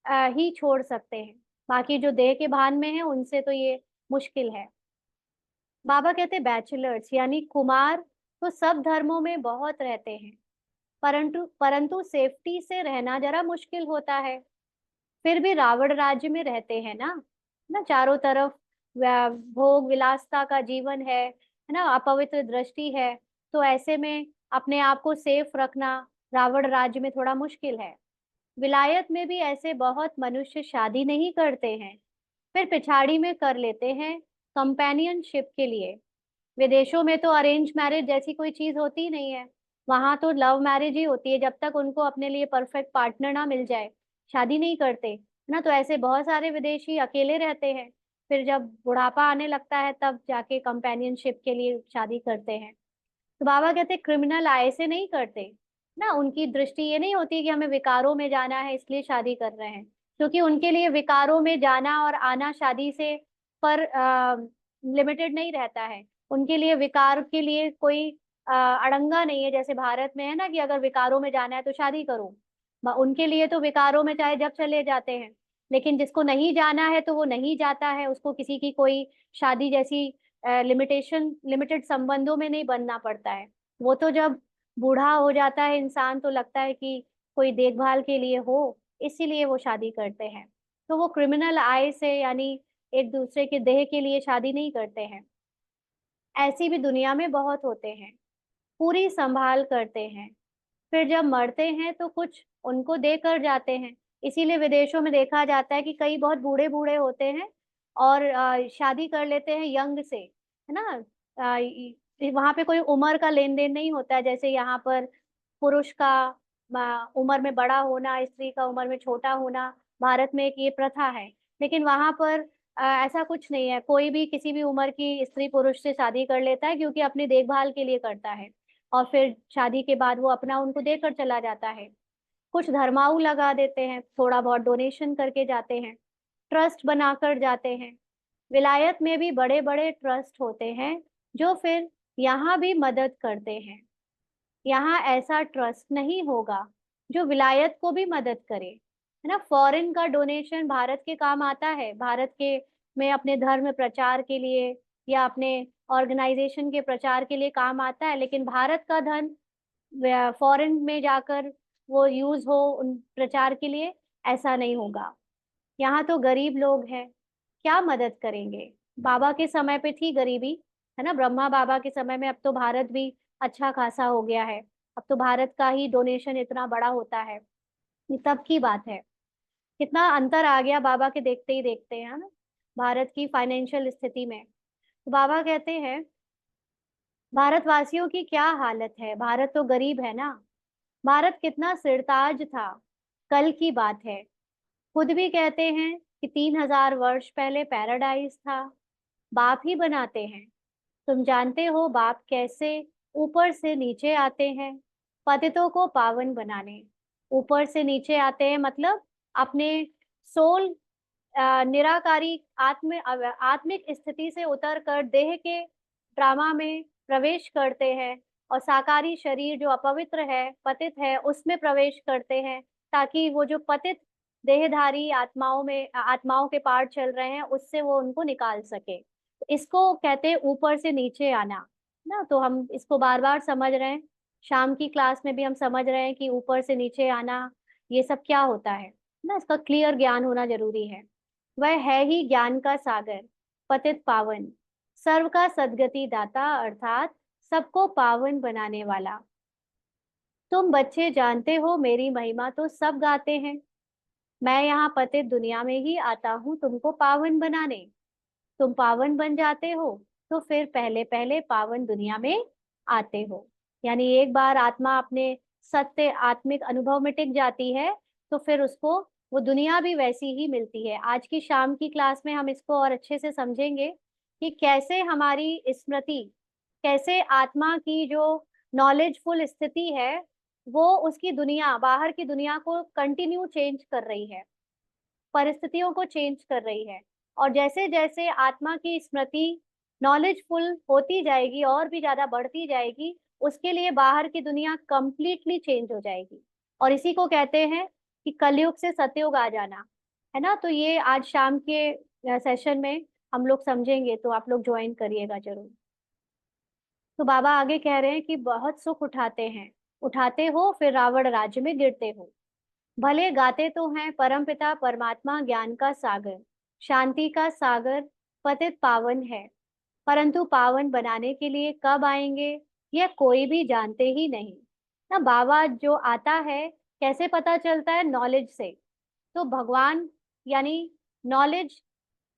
Speaker 1: ही छोड़ सकते हैं, बाकी जो देह के भान में है उनसे तो ये मुश्किल है। बाबा कहते बैचलर्स यानी कुमार तो सब धर्मों में बहुत रहते हैं, परंतु परंतु सेफ्टी से रहना जरा मुश्किल होता है। फिर भी रावण राज्य में रहते हैं ना, ना चारों तरफ भोग विलासता का जीवन है ना, अपवित्र दृष्टि है, तो ऐसे में अपने आप को सेफ रखना रावण राज्य में थोड़ा मुश्किल है। विलायत में भी ऐसे बहुत मनुष्य शादी नहीं करते हैं, फिर पिछाड़ी में कर लेते हैं कंपेनियनशिप के लिए। विदेशों में तो अरेंज मैरिज जैसी कोई चीज होती ही नहीं है, वहां तो लव मैरिज ही होती है, जब तक उनको अपने लिए परफेक्ट पार्टनर ना मिल जाए शादी नहीं करते, है ना। तो ऐसे बहुत सारे विदेशी अकेले रहते हैं, फिर जब बुढ़ापा आने लगता है तब जाके कंपेनियनशिप के लिए शादी करते हैं। तो बाबा कहते क्रिमिनल आय से नहीं करते ना, उनकी दृष्टि ये नहीं होती कि हमें विकारों में जाना है इसलिए शादी कर रहे हैं, क्योंकि उनके लिए विकारों में जाना और आना शादी से पर लिमिटेड नहीं रहता है। उनके लिए विकार के लिए कोई अड़ंगा नहीं है, जैसे भारत में है ना कि अगर विकारों में जाना है तो शादी करो। उनके लिए तो विकारों में चाहे जब चले जाते हैं, लेकिन जिसको नहीं जाना है तो वो नहीं जाता है, उसको किसी की कोई शादी जैसी लिमिटेड संबंधों में नहीं बनना पड़ता है। वो तो जब बूढ़ा हो जाता है इंसान तो लगता है कि कोई देखभाल के लिए हो, इसीलिए वो शादी करते हैं। तो वो क्रिमिनल आय से यानी एक दूसरे के देह के लिए शादी नहीं करते हैं। ऐसी भी दुनिया में बहुत होते हैं, पूरी संभाल करते हैं, फिर जब मरते हैं तो कुछ उनको देकर जाते हैं। इसीलिए विदेशों में देखा जाता है कि कई बहुत बूढ़े बूढ़े होते हैं और शादी कर लेते हैं यंग से, है ना। वहां पे कोई उम्र का लेन देन नहीं होता है, जैसे यहाँ पर पुरुष का उम्र में बड़ा होना, स्त्री का उम्र में छोटा होना, भारत में एक ये प्रथा है। लेकिन वहां पर ऐसा कुछ नहीं है, कोई भी किसी भी उम्र की स्त्री पुरुष से शादी कर लेता है, क्योंकि अपनी देखभाल के लिए करता है, और फिर शादी के बाद वो अपना उनको देकर चला जाता है। कुछ धर्माऊ लगा देते हैं, थोड़ा बहुत डोनेशन करके जाते हैं, ट्रस्ट बनाकर जाते हैं। विलायत में भी बड़े बड़े ट्रस्ट होते हैं जो फिर यहाँ भी मदद करते हैं। यहाँ ऐसा ट्रस्ट नहीं होगा जो विलायत को भी मदद करे। है ना। फॉरेन का डोनेशन भारत के काम आता है, भारत के में अपने धर्म प्रचार के लिए या अपने ऑर्गेनाइजेशन के प्रचार के लिए काम आता है, लेकिन भारत का धन फॉरेन में जाकर वो यूज हो उन प्रचार के लिए, ऐसा नहीं होगा। यहाँ तो गरीब लोग हैं, क्या मदद करेंगे। बाबा के समय पे थी गरीबी, है ना, ब्रह्मा बाबा के समय में। अब तो भारत भी अच्छा खासा हो गया है, अब तो भारत का ही डोनेशन इतना बड़ा होता है। ये तब की बात है, कितना अंतर आ गया बाबा के देखते ही देखते, है ना, भारत की फाइनेंशियल स्थिति में। तो बाबा कहते हैं भारतवासियों की क्या हालत है, भारत तो गरीब है ना। भारत कितना सिरताज था, कल की बात है। खुद भी कहते हैं कि 3,000 वर्ष पहले पैराडाइज था। बाप ही बनाते हैं। तुम जानते हो बाप कैसे ऊपर से नीचे आते हैं पतितों को पावन बनाने। ऊपर से नीचे आते हैं मतलब अपने सोल, निराकारी आत्मिक स्थिति से उतर कर देह के ड्रामा में प्रवेश करते हैं, और साकारी शरीर जो अपवित्र है, पतित है, उसमें प्रवेश करते हैं, ताकि वो जो पतित देहधारी आत्माओं के पार्ट चल रहे हैं, उससे वो उनको निकाल सके। इसको कहते हैं ऊपर से नीचे आना ना। तो हम इसको बार बार समझ रहे हैं, शाम की क्लास में भी हम समझ रहे हैं कि ऊपर से नीचे आना ये सब क्या होता है ना, इसका क्लियर ज्ञान होना जरूरी है। वह है ही ज्ञान का सागर, पतित पावन, सर्व का सद्गति दाता, अर्थात सबको पावन बनाने वाला। तुम बच्चे जानते हो मेरी महिमा तो सब गाते हैं। मैं यहाँ पतित दुनिया में ही आता हूँ तुमको पावन बनाने। तुम पावन बन जाते हो तो फिर पहले पहले पावन दुनिया में आते हो। यानी एक बार आत्मा अपने सत्य आत्मिक अनुभव में टिक जाती है, तो फिर उसको वो दुनिया भी वैसी ही मिलती है। आज की शाम की क्लास में हम इसको और अच्छे से समझेंगे कि कैसे हमारी स्मृति, कैसे आत्मा की जो नॉलेजफुल स्थिति है, वो उसकी दुनिया, बाहर की दुनिया को कंटिन्यू चेंज कर रही है, परिस्थितियों को चेंज कर रही है। और जैसे जैसे आत्मा की स्मृति नॉलेजफुल होती जाएगी और भी ज्यादा बढ़ती जाएगी, उसके लिए बाहर की दुनिया कंप्लीटली चेंज हो जाएगी। और इसी को कहते हैं कि कलयुग से सतयुग आ जाना, है ना। तो ये आज शाम के सेशन में हम लोग समझेंगे, तो आप लोग ज्वाइन करिएगा जरूर। तो बाबा आगे कह रहे हैं कि बहुत सुख उठाते हैं, उठाते हो फिर रावण राज्य में गिरते हो। भले गाते तो हैं परमपिता परमात्मा ज्ञान का सागर, शांति का सागर, पतित पावन है, परंतु पावन बनाने के लिए कब आएंगे यह कोई भी जानते ही नहीं ना। बाबा जो आता है कैसे पता चलता है, नॉलेज से। तो भगवान यानी नॉलेज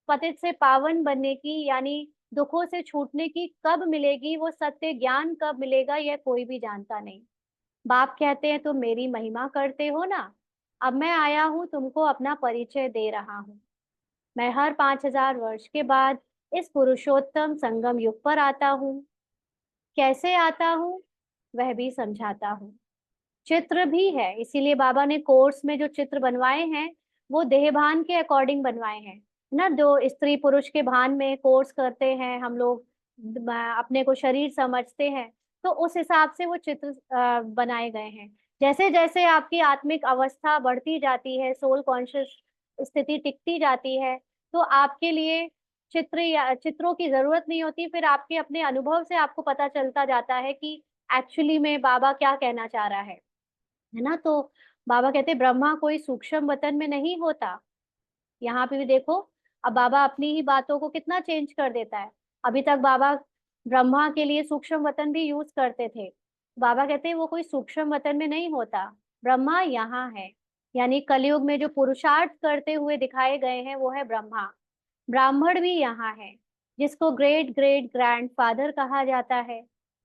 Speaker 1: पतित से पावन बनने की, यानी दुखों से छूटने की कब मिलेगी, वो सत्य ज्ञान कब मिलेगा, यह कोई भी जानता नहीं। बाप कहते हैं तुम मेरी महिमा करते हो ना, अब मैं आया हूँ तुमको अपना परिचय दे रहा हूँ। मैं हर 5,000 वर्ष के बाद इस पुरुषोत्तम संगम युग पर आता हूँ। कैसे आता हूँ वह भी समझाता हूँ। चित्र भी है, इसीलिए बाबा ने कोर्स में जो चित्र बनवाए हैं वो देहभान के अकॉर्डिंग बनवाए हैं ना। जो स्त्री पुरुष के भान में कोर्स करते हैं हम लोग, अपने को शरीर समझते हैं, तो उस हिसाब से वो चित्र बनाए गए हैं। जैसे जैसे आपकी आत्मिक अवस्था बढ़ती जाती है, सोल कॉन्शियस स्थिति टिकती जाती है, तो आपके लिए चित्र या चित्रों की जरूरत नहीं होती। फिर आपके अपने अनुभव से आपको पता चलता जाता है कि एक्चुअली में बाबा क्या कहना चाह रहा है ना। तो बाबा कहते ब्रह्मा कोई सूक्ष्म वतन में नहीं होता। यहाँ पे भी देखो, अब बाबा अपनी ही बातों को कितना चेंज कर देता है। अभी तक बाबा ब्रह्मा के लिए सूक्ष्म वतन भी यूज करते थे, बाबा कहते हैं वो कोई सूक्ष्म वतन में नहीं होता, ब्रह्मा यहाँ है। यानी कलयुग में जो पुरुषार्थ करते हुए दिखाए गए हैं वो है ब्रह्मा। ब्राह्मण भी यहाँ है, जिसको ग्रेट ग्रेट ग्रैंड फादर कहा जाता है,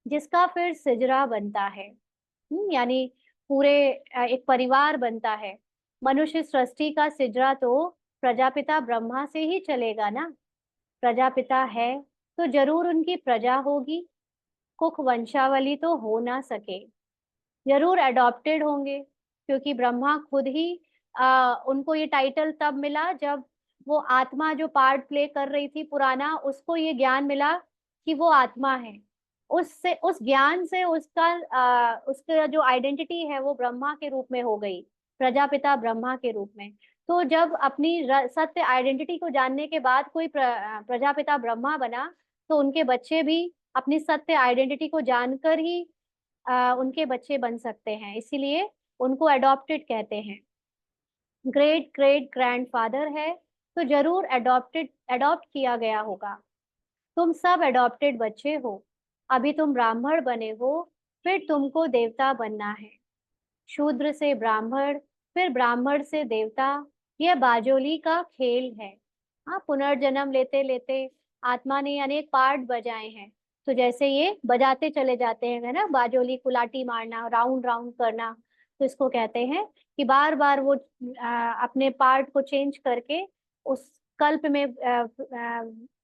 Speaker 1: जिसका फिर सिजरा बनता है। यानी पूरे एक परिवार बनता है। मनुष्य सृष्टि का सिजरा तो प्रजापिता ब्रह्मा से ही चलेगा ना। प्रजापिता है तो जरूर उनकी प्रजा होगी, कुख वंशावली तो हो ना सके। जरूर अडॉप्टेड होंगे, क्योंकि ब्रह्मा खुद ही उनको ये टाइटल तब मिला जब वो आत्मा जो पार्ट प्ले कर रही थी पुराना, उसको ये ज्ञान मिला कि वो आत्मा है। उससे, उस ज्ञान से उसका जो आइडेंटिटी है वो ब्रह्मा के रूप में हो गई। प्रजापिता ब्रह्मा के रूप में। तो जब अपनी सत्य आइडेंटिटी को जानने के बाद कोई प्रजापिता ब्रह्मा बना, तो उनके बच्चे भी अपनी सत्य आइडेंटिटी को जानकर ही उनके बच्चे बन सकते हैं, इसीलिए उनको अडॉप्टेड कहते हैं। ग्रेट ग्रेट ग्रैंडफादर है तो जरूर अडॉप्ट किया गया होगा। तुम सब अडॉप्टेड बच्चे हो। अभी तुम ब्राह्मण बने हो, फिर तुमको देवता बनना है। शूद्र से ब्राह्मण, फिर ब्राह्मण से देवता, यह बाजोली का खेल है। हाँ, पुनर्जन्म लेते लेते आत्मा ने अनेक पार्ट बजाए हैं, तो जैसे ये बजाते चले जाते हैं, है ना, बाजोली कुलाटी मारना, राउंड राउंड करना, तो इसको कहते हैं कि बार बार वो अपने पार्ट को चेंज करके उस कल्प में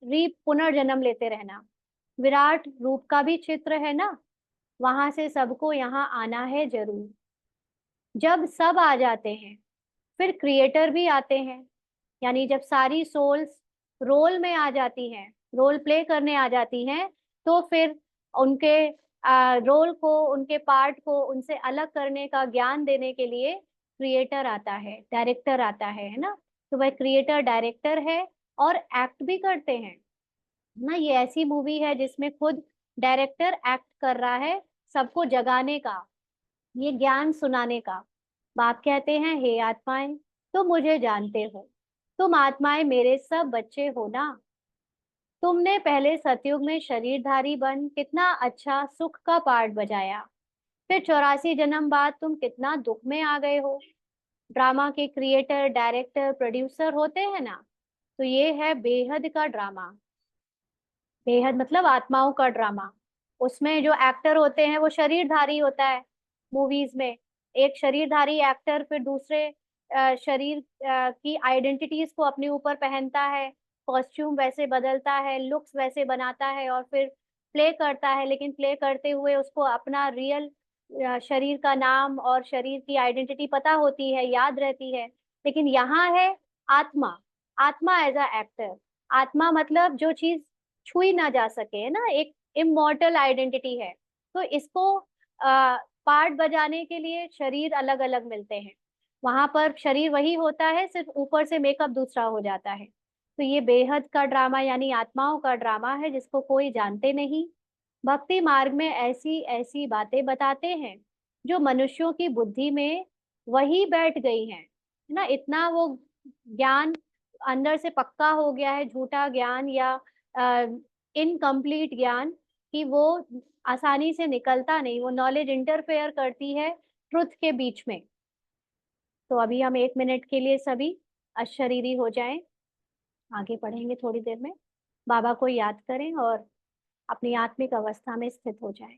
Speaker 1: री पुनर्जन्म लेते रहना। विराट रूप का भी चित्र है ना, वहां से सबको यहाँ आना है जरूर। जब सब आ जाते हैं, फिर क्रिएटर भी आते हैं, यानी जब सारी सोल्स रोल में आ जाती हैं, रोल प्ले करने आ जाती हैं, तो फिर उनके रोल को, उनके पार्ट को उनसे अलग करने का ज्ञान देने के लिए क्रिएटर आता है, डायरेक्टर आता है ना। तो वह क्रिएटर डायरेक्टर है और एक्ट भी करते हैं ना। ये ऐसी मूवी है जिसमें खुद डायरेक्टर एक्ट कर रहा है, सबको जगाने का, ये ज्ञान सुनाने का। बाप कहते हैं, हे आत्माएं, तुम मुझे जानते हो, तुम आत्माएं मेरे सब बच्चे हो ना। तुमने पहले सतयुग में शरीरधारी बन कितना अच्छा सुख का पार्ट बजाया, फिर 84 जन्म बाद तुम कितना दुख में आ गए हो। ड्रामा के क्रिएटर डायरेक्टर प्रोड्यूसर होते हैं ना, तो ये है बेहद का ड्रामा। बेहद मतलब आत्माओं का ड्रामा। उसमें जो एक्टर होते हैं वो शरीरधारी होता है। मूवीज में एक शरीरधारी एक्टर फिर दूसरे शरीर की आइडेंटिटीज को अपने ऊपर पहनता है, कॉस्ट्यूम वैसे बदलता है, लुक्स वैसे बनाता है और फिर प्ले करता है, लेकिन प्ले करते हुए उसको अपना रियल शरीर का नाम और शरीर की आइडेंटिटी पता होती है, याद रहती है। लेकिन यहाँ है आत्मा। आत्मा एज अ एक्टर। आत्मा मतलब जो चीज छुई ना जा सके, है ना, एक इमॉर्टल आइडेंटिटी है। तो इसको पार्ट बजाने के लिए शरीर अलग अलग मिलते हैं। वहां पर शरीर वही होता है, सिर्फ ऊपर से मेकअप दूसरा हो जाता है। तो ये बेहद का ड्रामा यानी आत्माओं का ड्रामा है, जिसको कोई जानते नहीं। भक्ति मार्ग में ऐसी ऐसी बातें बताते हैं जो मनुष्यों की बुद्धि में वही बैठ गई हैं, है ना। इतना वो ज्ञान अंदर से पक्का हो गया है, झूठा ज्ञान या इनकम्प्लीट ज्ञान, कि वो आसानी से निकलता नहीं। वो नॉलेज इंटरफेयर करती है ट्रुथ के बीच में। तो अभी हम 1 मिनट के लिए सभी अशरीरी हो जाएं, आगे पढ़ेंगे थोड़ी देर में। बाबा को याद करें और अपनी आत्मिक अवस्था में स्थित हो जाएं।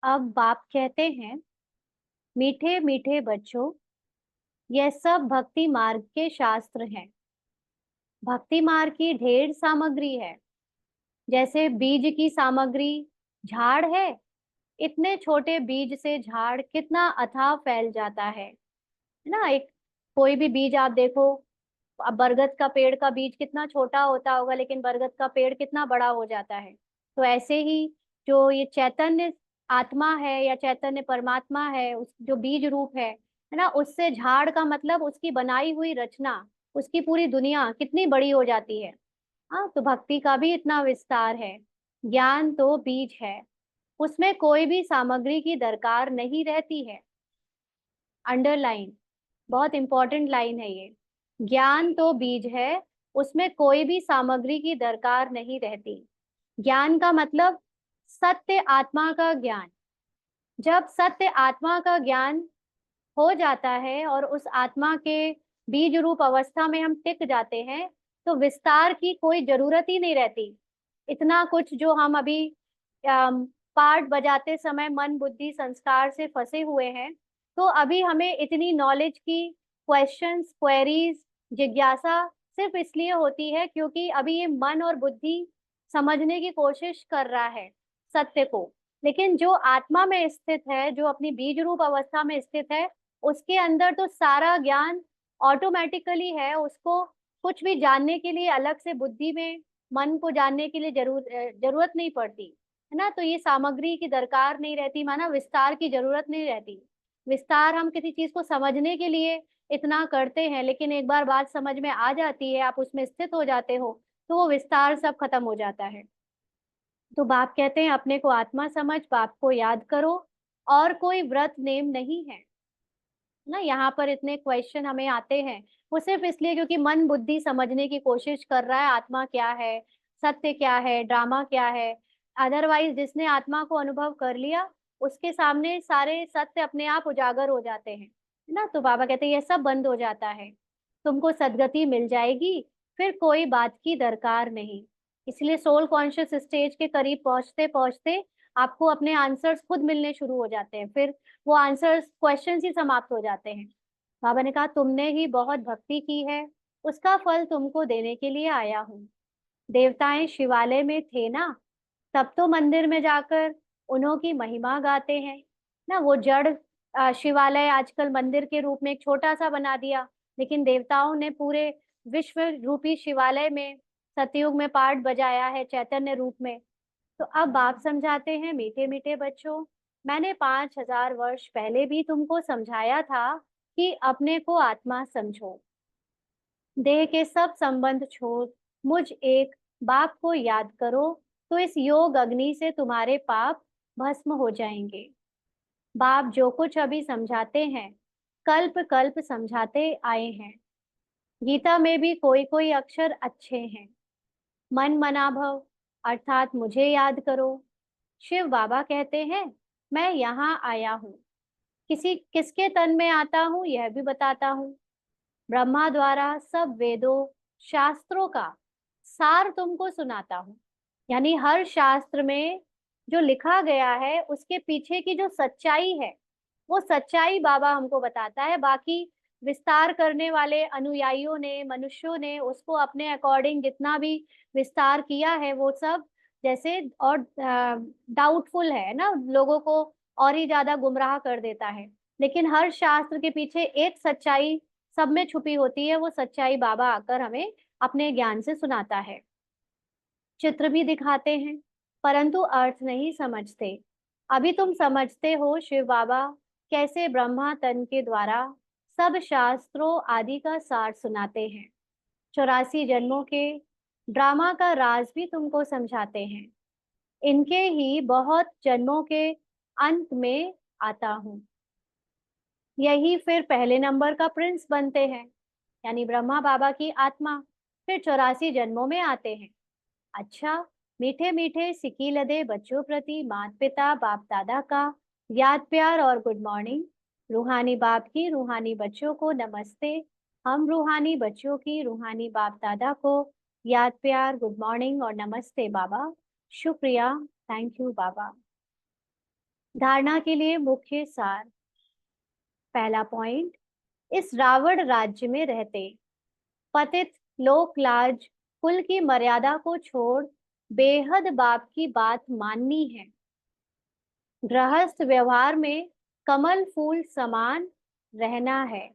Speaker 1: अब बाप कहते हैं, मीठे मीठे बच्चों, यह सब भक्ति मार्ग के शास्त्र हैं। भक्ति मार्ग की ढेर सामग्री है। जैसे बीज की सामग्री झाड़ है, इतने छोटे बीज से झाड़ कितना अथाह फैल जाता है ना। एक कोई भी बीज आप देखो, अब बरगद का पेड़ का बीज कितना छोटा होता होगा, लेकिन बरगद का पेड़ कितना बड़ा हो जाता है। तो ऐसे ही जो ये चैतन्य आत्मा है या चैतन्य परमात्मा है, उस जो बीज रूप है ना, उससे झाड़ का मतलब उसकी बनाई हुई रचना, उसकी पूरी दुनिया कितनी बड़ी हो जाती है। हाँ, तो भक्ति का भी इतना विस्तार है। ज्ञान तो बीज है, उसमें कोई भी सामग्री की दरकार नहीं रहती है। अंडरलाइन, बहुत इंपॉर्टेंट लाइन है ये। ज्ञान तो बीज है, उसमें कोई भी सामग्री की दरकार नहीं रहती। ज्ञान का मतलब सत्य आत्मा का ज्ञान। जब सत्य आत्मा का ज्ञान हो जाता है और उस आत्मा के बीज रूप अवस्था में हम टिक जाते हैं, तो विस्तार की कोई जरूरत ही नहीं रहती। इतना कुछ जो हम अभी पार्ट बजाते समय मन बुद्धि संस्कार से फंसे हुए हैं, तो अभी हमें इतनी नॉलेज की क्वेश्चंस, क्वेरीज, जिज्ञासा सिर्फ इसलिए होती है क्योंकि अभी ये मन और बुद्धि समझने की कोशिश कर रहा है सत्य को। लेकिन जो आत्मा में स्थित है, जो अपनी बीज रूप अवस्था में स्थित है, उसके अंदर तो सारा ज्ञान ऑटोमेटिकली है। उसको कुछ भी जानने के लिए अलग से बुद्धि में, मन को जानने के लिए जरूरत नहीं पड़ती है ना। तो ये सामग्री की दरकार नहीं रहती, माना विस्तार की जरूरत नहीं रहती। विस्तार हम किसी चीज को समझने के लिए इतना करते हैं, लेकिन एक बार बात समझ में आ जाती है, आप उसमें स्थित हो जाते हो, तो वो विस्तार सब खत्म हो जाता है। तो बाप कहते हैं अपने को आत्मा समझ, बाप को याद करो, और कोई व्रत नेम नहीं है ना। यहाँ पर इतने क्वेश्चन हमें आते हैं, वो सिर्फ इसलिए क्योंकि मन बुद्धि समझने की कोशिश कर रहा है आत्मा क्या है, सत्य क्या है, ड्रामा क्या है। अदरवाइज जिसने आत्मा को अनुभव कर लिया, उसके सामने सारे सत्य अपने आप उजागर हो जाते हैं, है ना। तो बाबा कहते हैं ये सब बंद हो जाता है, तुमको सदगति मिल जाएगी, फिर कोई बात की दरकार नहीं। इसलिए सोल कॉन्शियस स्टेज के करीब पहुंचते पहुंचते आपको अपने आंसर्स खुद मिलने शुरू हो जाते हैं। फिर वो आंसर्स, क्वेश्चंस ही समाप्त हो जाते हैं। बाबा ने कहा तुमने ही बहुत भक्ति की है, उसका फल तुमको देने के लिए आया हूँ। देवताएं शिवालय में थे ना, तब तो मंदिर में जाकर उन्हों की महिमा गाते हैं ना। वो जड़ शिवालय आजकल मंदिर के रूप में एक छोटा सा बना दिया, लेकिन देवताओं ने पूरे विश्व रूपी शिवालय में सतयुग में पार्ट बजाया है चैतन्य रूप में। तो अब बाप समझाते हैं, मीठे मीठे बच्चों, मैंने 5000 वर्ष पहले भी तुमको समझाया था कि अपने को आत्मा समझो, देह के सब संबंध छोड़ मुझ एक बाप को याद करो, तो इस योग अग्नि से तुम्हारे पाप भस्म हो जाएंगे। बाप जो कुछ अभी समझाते हैं, कल्प कल्प समझाते आए हैं। गीता में भी कोई कोई अक्षर अच्छे हैं। मन मनाभव अर्थात मुझे याद करो। शिव बाबा कहते हैं मैं यहाँ आया हूँ, किसी किसके तन में आता हूँ यह भी बताता हूँ। ब्रह्मा द्वारा सब वेदों शास्त्रों का सार तुमको सुनाता हूँ। यानी हर शास्त्र में जो लिखा गया है उसके पीछे की जो सच्चाई है, वो सच्चाई बाबा हमको बताता है। बाकी विस्तार करने वाले अनुयायियों ने, मनुष्यों ने उसको अपने अकॉर्डिंग जितना भी विस्तार किया है, वो सब जैसे और डाउटफुल है ना, लोगों को और ही ज्यादा गुमराह कर देता है। लेकिन हर शास्त्र के पीछे एक सच्चाई सब में छुपी होती है, वो सच्चाई बाबा आकर हमें अपने ज्ञान से सुनाता है। चित्र भी दिखाते हैं, परंतु अर्थ नहीं समझते। अभी तुम समझते हो शिव बाबा कैसे ब्रह्मा तन के द्वारा सब शास्त्रों आदि का सार सुनाते हैं। 84 जन्मों के ड्रामा का राज भी तुमको समझाते हैं। इनके ही बहुत जन्मों के अंत में आता हूँ, यही फिर पहले नंबर का प्रिंस बनते हैं। यानी ब्रह्मा बाबा की आत्मा फिर 84 जन्मों में आते हैं। अच्छा, मीठे मीठे सिकी लदे बच्चों प्रति माता पिता बाप दादा का याद प्यार और गुड मॉर्निंग। रूहानी बाप की रूहानी बच्चों को नमस्ते। हम रूहानी बच्चों की रूहानी बाप दादा को याद प्यार, गुड मॉर्निंग और नमस्ते बाबा। शुक्रिया, थैंक यू बाबा। धारणा के लिए मुख्य सार। पहला पॉइंट, इस रावण राज्य में रहते पतित लोक लाज कुल की मर्यादा को छोड़ बेहद बाप की बात माननी है। गृहस्थ व्यवहार में कमल फूल समान रहना है।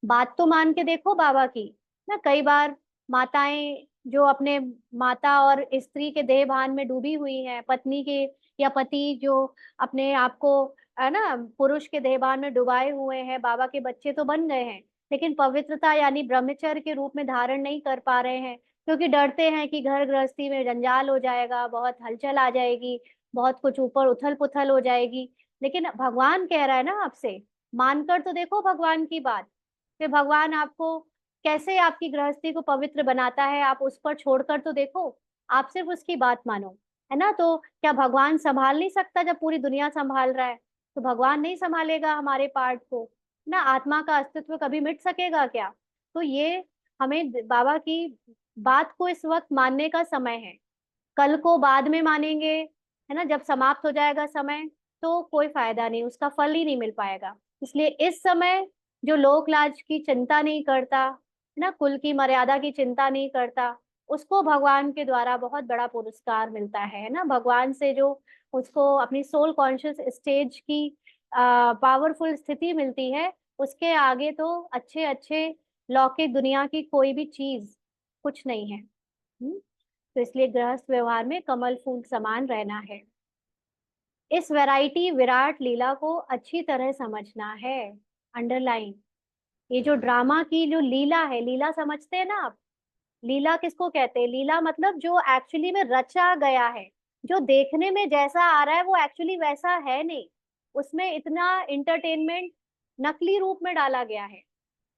Speaker 1: बात तो मान के देखो बाबा की ना। कई बार माताएं जो अपने माता और स्त्री के देह भान में डूबी हुई हैं, पत्नी के या पति जो अपने आप को है ना पुरुष के देह भान में डुबाए हुए हैं, बाबा के बच्चे तो बन गए हैं, लेकिन पवित्रता यानी ब्रह्मचर्य के रूप में धारण नहीं कर पा रहे हैं, क्योंकि डरते हैं कि घर गृहस्थी में जंजाल हो जाएगा, बहुत हलचल आ जाएगी, बहुत कुछ ऊपर उथल पुथल हो जाएगी। लेकिन भगवान कह रहा है ना आपसे, मानकर तो देखो भगवान की बात, फिर भगवान आपको कैसे आपकी गृहस्थी को पवित्र बनाता है, आप उस पर छोड़कर तो देखो, आप सिर्फ उसकी बात मानो, है ना। तो क्या भगवान संभाल नहीं सकता जब पूरी दुनिया संभाल रहा है? तो भगवान नहीं संभालेगा हमारे पार्ट को ना? आत्मा का अस्तित्व कभी मिट सकेगा क्या? तो ये हमें बाबा की बात को इस वक्त मानने का समय है, कल को बाद में मानेंगे, है ना, जब समाप्त हो जाएगा समय, तो कोई फायदा नहीं, उसका फल ही नहीं मिल पाएगा। इसलिए इस समय जो लोक लाज की चिंता नहीं करता, है ना, कुल की मर्यादा की चिंता नहीं करता, उसको भगवान के द्वारा बहुत बड़ा पुरस्कार मिलता है ना। भगवान से जो उसको अपनी सोल कॉन्शियस स्टेज की पावरफुल स्थिति मिलती है, उसके आगे तो अच्छे अच्छे लौकिक दुनिया की कोई भी चीज कुछ नहीं है। तो इसलिए गृहस्थ व्यवहार में कमल फूल समान रहना है। इस वैरायटी विराट लीला को अच्छी तरह समझना है, अंडरलाइन। ये जो ड्रामा की जो लीला है, लीला समझते हैं ना आप? लीला किसको कहते हैं? लीला मतलब जो एक्चुअली में रचा गया है, जो देखने में जैसा आ रहा है वो एक्चुअली वैसा है नहीं, उसमें इतना इंटरटेनमेंट नकली रूप में डाला गया है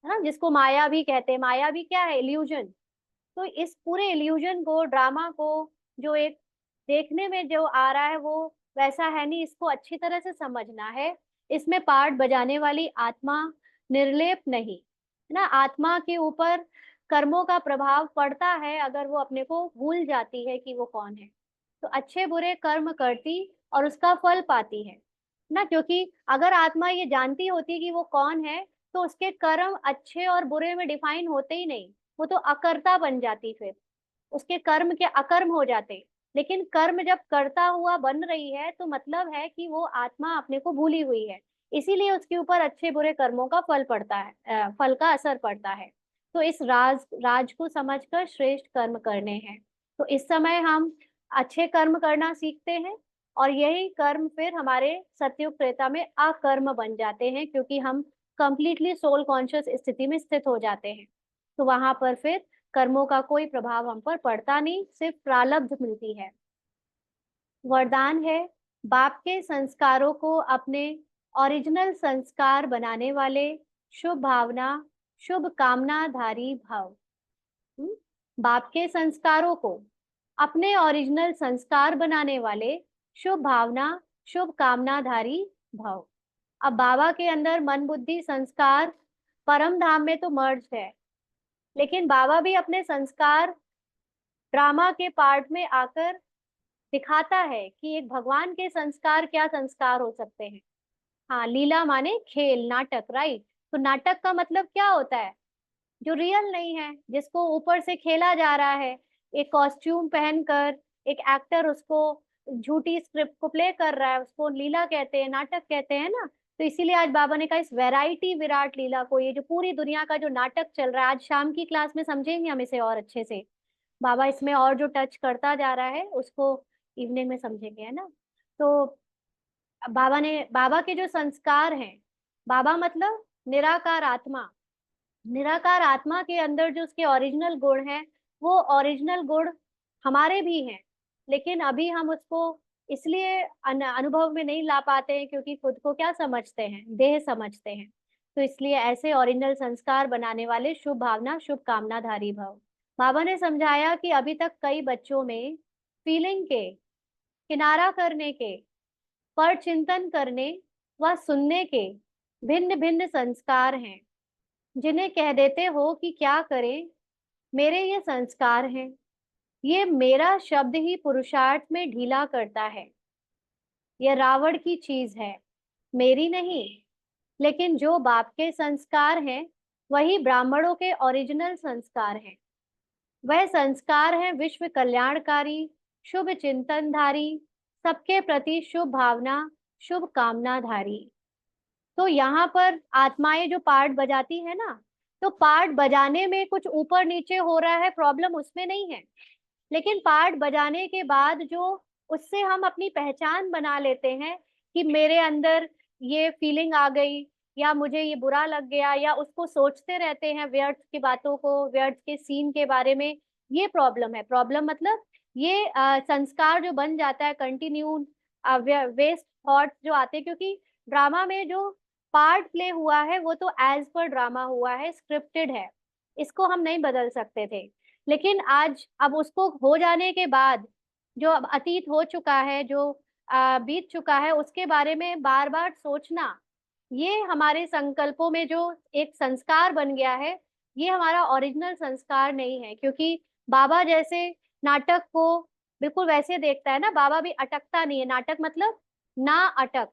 Speaker 1: ना, जिसको माया भी कहते हैं। माया भी क्या है? इल्यूजन। तो इस पूरे इल्यूजन को, ड्रामा को, जो एक देखने में जो आ रहा है वो वैसा है नहीं, इसको अच्छी तरह से समझना है। इसमें पार्ट बजाने वाली आत्मा निर्लेप नहीं, है ना। आत्मा के ऊपर कर्मों का प्रभाव पड़ता है अगर वो अपने को भूल जाती है कि वो कौन है, तो अच्छे बुरे कर्म करती और उसका फल पाती है ना। क्योंकि अगर आत्मा ये जानती होती कि वो कौन है, तो उसके कर्म अच्छे और बुरे में डिफाइन होते ही नहीं, वो तो अकर्ता बन जाती, फिर उसके कर्म के अकर्म हो जाते। लेकिन कर्म जब करता हुआ बन रही है तो मतलब है कि वो आत्मा अपने को भूली हुई है, इसीलिए उसके ऊपर अच्छे बुरे कर्मों का फल पड़ता है, फल का असर पड़ता है। तो इस राज को समझकर श्रेष्ठ कर्म करने हैं। तो इस समय हम अच्छे कर्म करना सीखते हैं, और यही कर्म फिर हमारे सतयुग त्रेता में अकर्म बन जाते हैं, क्योंकि हम कंप्लीटली सोल कॉन्शियस स्थिति में स्थित हो जाते हैं। तो वहां पर फिर कर्मों का कोई प्रभाव हम पर पड़ता नहीं, सिर्फ प्रारब्ध मिलती है। वरदान है, बाप के संस्कारों को अपने ओरिजिनल संस्कार बनाने वाले शुभ भावना शुभ कामनाधारी भव। हम्म? बाप के संस्कारों को अपने ओरिजिनल संस्कार बनाने वाले शुभ भावना शुभ कामनाधारी भव। अब बाबा के अंदर मन बुद्धि संस्कार परम धाम में तो मर्ज है, लेकिन बाबा भी अपने संस्कार ड्रामा के पार्ट में आकर दिखाता है कि एक भगवान के संस्कार क्या संस्कार हो सकते हैं। हाँ, लीला माने खेल, नाटक, राइट। तो नाटक का मतलब क्या होता है? जो रियल नहीं है, जिसको ऊपर से खेला जा रहा है, एक कॉस्ट्यूम पहनकर एक एक्टर उसको झूठी स्क्रिप्ट को प्ले कर रहा है, उसको लीला कहते हैं, नाटक कहते हैं ना। तो इसीलिए आज बाबा ने कहा इस वैरायटी विराट लीला को, ये जो पूरी दुनिया का जो नाटक चल रहा है, आज शाम की क्लास में समझेंगे हम इसे और अच्छे से। बाबा इसमें और जो टच करता जा रहा है उसको इवनिंग में समझेंगे, है ना। तो बाबा के जो संस्कार हैं, बाबा मतलब निराकार आत्मा, निराकार आत्मा के अंदर जो उसके ओरिजिनल गुण हैं, वो ओरिजिनल गुण हमारे भी हैं, लेकिन अभी हम उसको इसलिए अनुभव में नहीं ला पाते हैं क्योंकि खुद को क्या समझते हैं? देह समझते हैं। तो इसलिए ऐसे ओरिजिनल संस्कार बनाने वाले शुभ भावना शुभ कामनाधारी भव। बाबा ने समझाया कि अभी तक कई बच्चों में फीलिंग के, किनारा करने के, पर चिंतन करने व सुनने के भिन्न भिन्न संस्कार हैं, जिन्हें कह देते हो कि क्या करें, मेरे ये संस्कार हैं, ये मेरा शब्द ही पुरुषार्थ में ढीला करता है, यह रावण की चीज है, मेरी नहीं। लेकिन जो बाप के संस्कार हैं वही ब्राह्मणों के ओरिजिनल संस्कार हैं। वह संस्कार हैं विश्व कल्याणकारी, शुभ चिंतनधारी, सबके प्रति शुभ भावना शुभ कामनाधारी। तो यहाँ पर आत्माएं जो पार्ट बजाती है ना, तो पार्ट बजाने में कुछ ऊपर नीचे हो रहा है, प्रॉब्लम उसमें नहीं है। लेकिन पार्ट बजाने के बाद जो उससे हम अपनी पहचान बना लेते हैं कि मेरे अंदर ये फीलिंग आ गई, या मुझे ये बुरा लग गया, या उसको सोचते रहते हैं व्यर्थ की बातों को, व्यर्थ के सीन के बारे में। ये प्रॉब्लम है। प्रॉब्लम मतलब ये संस्कार जो बन जाता है, कंटिन्यू वेस्ट थॉट्स जो आते हैं, क्योंकि ड्रामा में जो पार्ट प्ले हुआ है वो तो एज पर ड्रामा हुआ है, स्क्रिप्टेड है, इसको हम नहीं बदल सकते थे। लेकिन आज अब उसको हो जाने के बाद, जो अब अतीत हो चुका है, जो बीत चुका है, उसके बारे में बार बार सोचना, ये हमारे संकल्पों में जो एक संस्कार बन गया है, ये हमारा ओरिजिनल संस्कार नहीं है। क्योंकि बाबा जैसे नाटक को बिल्कुल वैसे देखता है ना, बाबा भी अटकता नहीं है। नाटक मतलब ना अटक,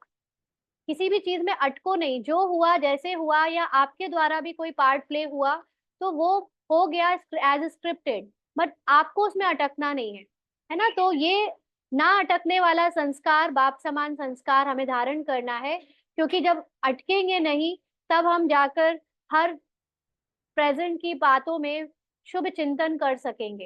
Speaker 1: किसी भी चीज में अटको नहीं, जो हुआ जैसे हुआ, या आपके द्वारा भी कोई पार्ट प्ले हुआ तो वो हो गया एज स्क्रिप्टेड, बट आपको उसमें अटकना नहीं है ना। तो ये ना अटकने वाला संस्कार, बाप समान संस्कार हमें धारण करना है। क्योंकि जब अटकेंगे नहीं, तब हम जाकर हर प्रेजेंट की बातों में शुभ चिंतन कर सकेंगे,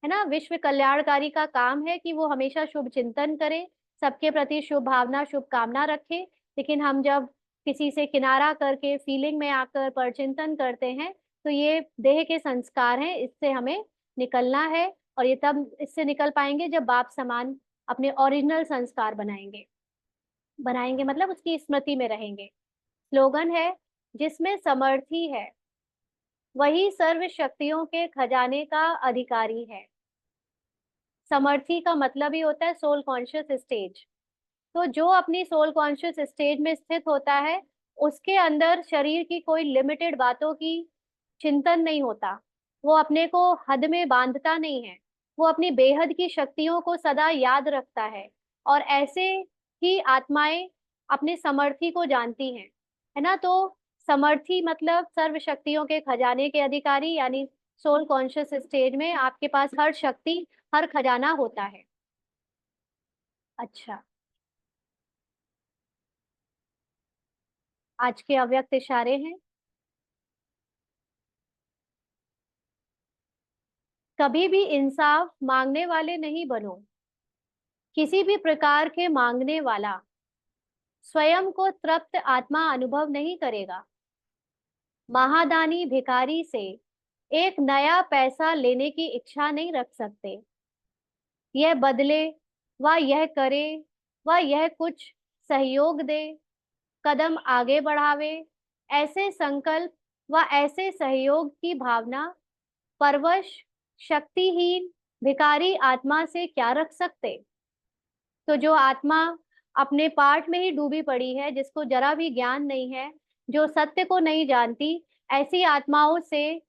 Speaker 1: है ना। विश्व कल्याणकारी का काम है कि वो हमेशा शुभ चिंतन करे, सबके प्रति शुभ भावना, शुभ कामना रखे। लेकिन हम जब किसी से किनारा करके फीलिंग में आकर परचिंतन करते हैं, तो ये देह के संस्कार हैं, इससे हमें निकलना है। और ये तब इससे निकल पाएंगे जब बाप समान अपने ओरिजिनल संस्कार बनाएंगे। बनाएंगे मतलब उसकी स्मृति में रहेंगे। स्लोगन है, जिसमें समर्थी है वही सर्व शक्तियों के खजाने का अधिकारी है। समर्थी का मतलब ही होता है सोल कॉन्शियस स्टेज। तो जो अपनी सोल कॉन्शियस स्टेज में स्थित होता है, उसके अंदर शरीर की कोई लिमिटेड बातों की चिंतन नहीं होता। वो अपने को हद में बांधता नहीं है। वो अपनी बेहद की शक्तियों को सदा याद रखता है। और ऐसे ही आत्माएं अपने समर्थी को जानती हैं, है ना। तो समर्थी मतलब सर्व शक्तियों के खजाने के अधिकारी, यानी सोल कॉन्शियस स्टेज में आपके पास हर शक्ति, हर खजाना होता है। अच्छा, आज के अव्यक्त इशारे हैं। कभी भी इंसाफ मांगने वाले नहीं बनो। किसी भी प्रकार के मांगने वाला स्वयं को तृप्त आत्मा अनुभव नहीं करेगा। महादानी भिखारी से एक नया पैसा लेने की इच्छा नहीं रख सकते। यह बदले, व यह करे, व यह कुछ सहयोग दे, कदम आगे बढ़ावे, ऐसे संकल्प व ऐसे सहयोग की भावना परवश शक्तिहीन भिखारी आत्मा से क्या रख सकते। तो जो आत्मा अपने पाठ में ही डूबी पड़ी है, जिसको जरा भी ज्ञान नहीं है, जो सत्य को नहीं जानती, ऐसी आत्माओं से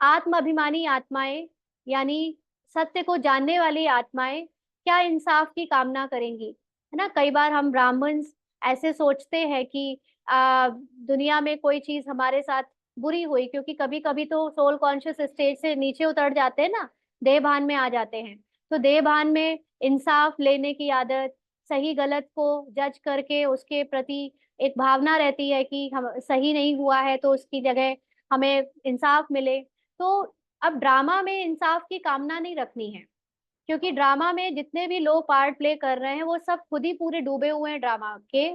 Speaker 1: आत्म अभिमानी आत्माएं, यानी सत्य को जानने वाली आत्माएं क्या इंसाफ की कामना करेंगी, है ना। कई बार हम ब्राह्मण ऐसे सोचते हैं कि दुनिया में कोई चीज हमारे साथ बुरी हुई, क्योंकि कभी कभी तो सोल कॉन्शियस स्टेज से नीचे उतर जाते हैं ना, देह भान में आ जाते हैं। तो देह भान में इंसाफ लेने की आदत, सही गलत को जज करके उसके प्रति एक भावना रहती है कि हम सही नहीं हुआ है तो उसकी जगह हमें इंसाफ मिले। तो अब ड्रामा में इंसाफ की कामना नहीं रखनी है, क्योंकि ड्रामा में जितने भी लोग पार्ट प्ले कर रहे हैं वो सब खुद ही पूरे डूबे हुए हैं ड्रामा के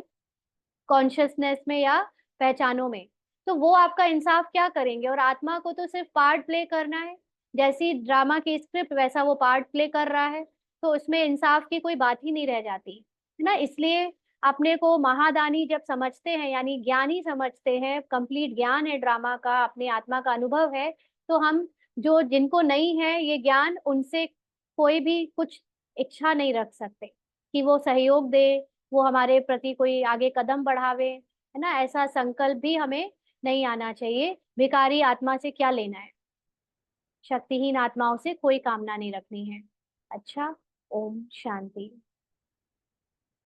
Speaker 1: कॉन्शियसनेस में या पहचानों में। तो वो आपका इंसाफ क्या करेंगे। और आत्मा को तो सिर्फ पार्ट प्ले करना है, जैसी ड्रामा की स्क्रिप्ट वैसा वो पार्ट प्ले कर रहा है। तो उसमें इंसाफ की कोई बात ही नहीं रह जाती, है ना। इसलिए अपने को महादानी जब समझते हैं, यानी ज्ञानी समझते हैं, कंप्लीट ज्ञान है ड्रामा का, अपने आत्मा का अनुभव है, तो हम जो जिनको नहीं है ये ज्ञान, उनसे कोई भी कुछ इच्छा नहीं रख सकते कि वो सहयोग दे, वो हमारे प्रति कोई आगे कदम बढ़ावे, है ना। ऐसा संकल्प भी हमें नहीं आना चाहिए। भिखारी आत्मा से क्या लेना है, शक्तिहीन आत्माओं से कोई कामना नहीं रखनी है। अच्छा, ओम शांति।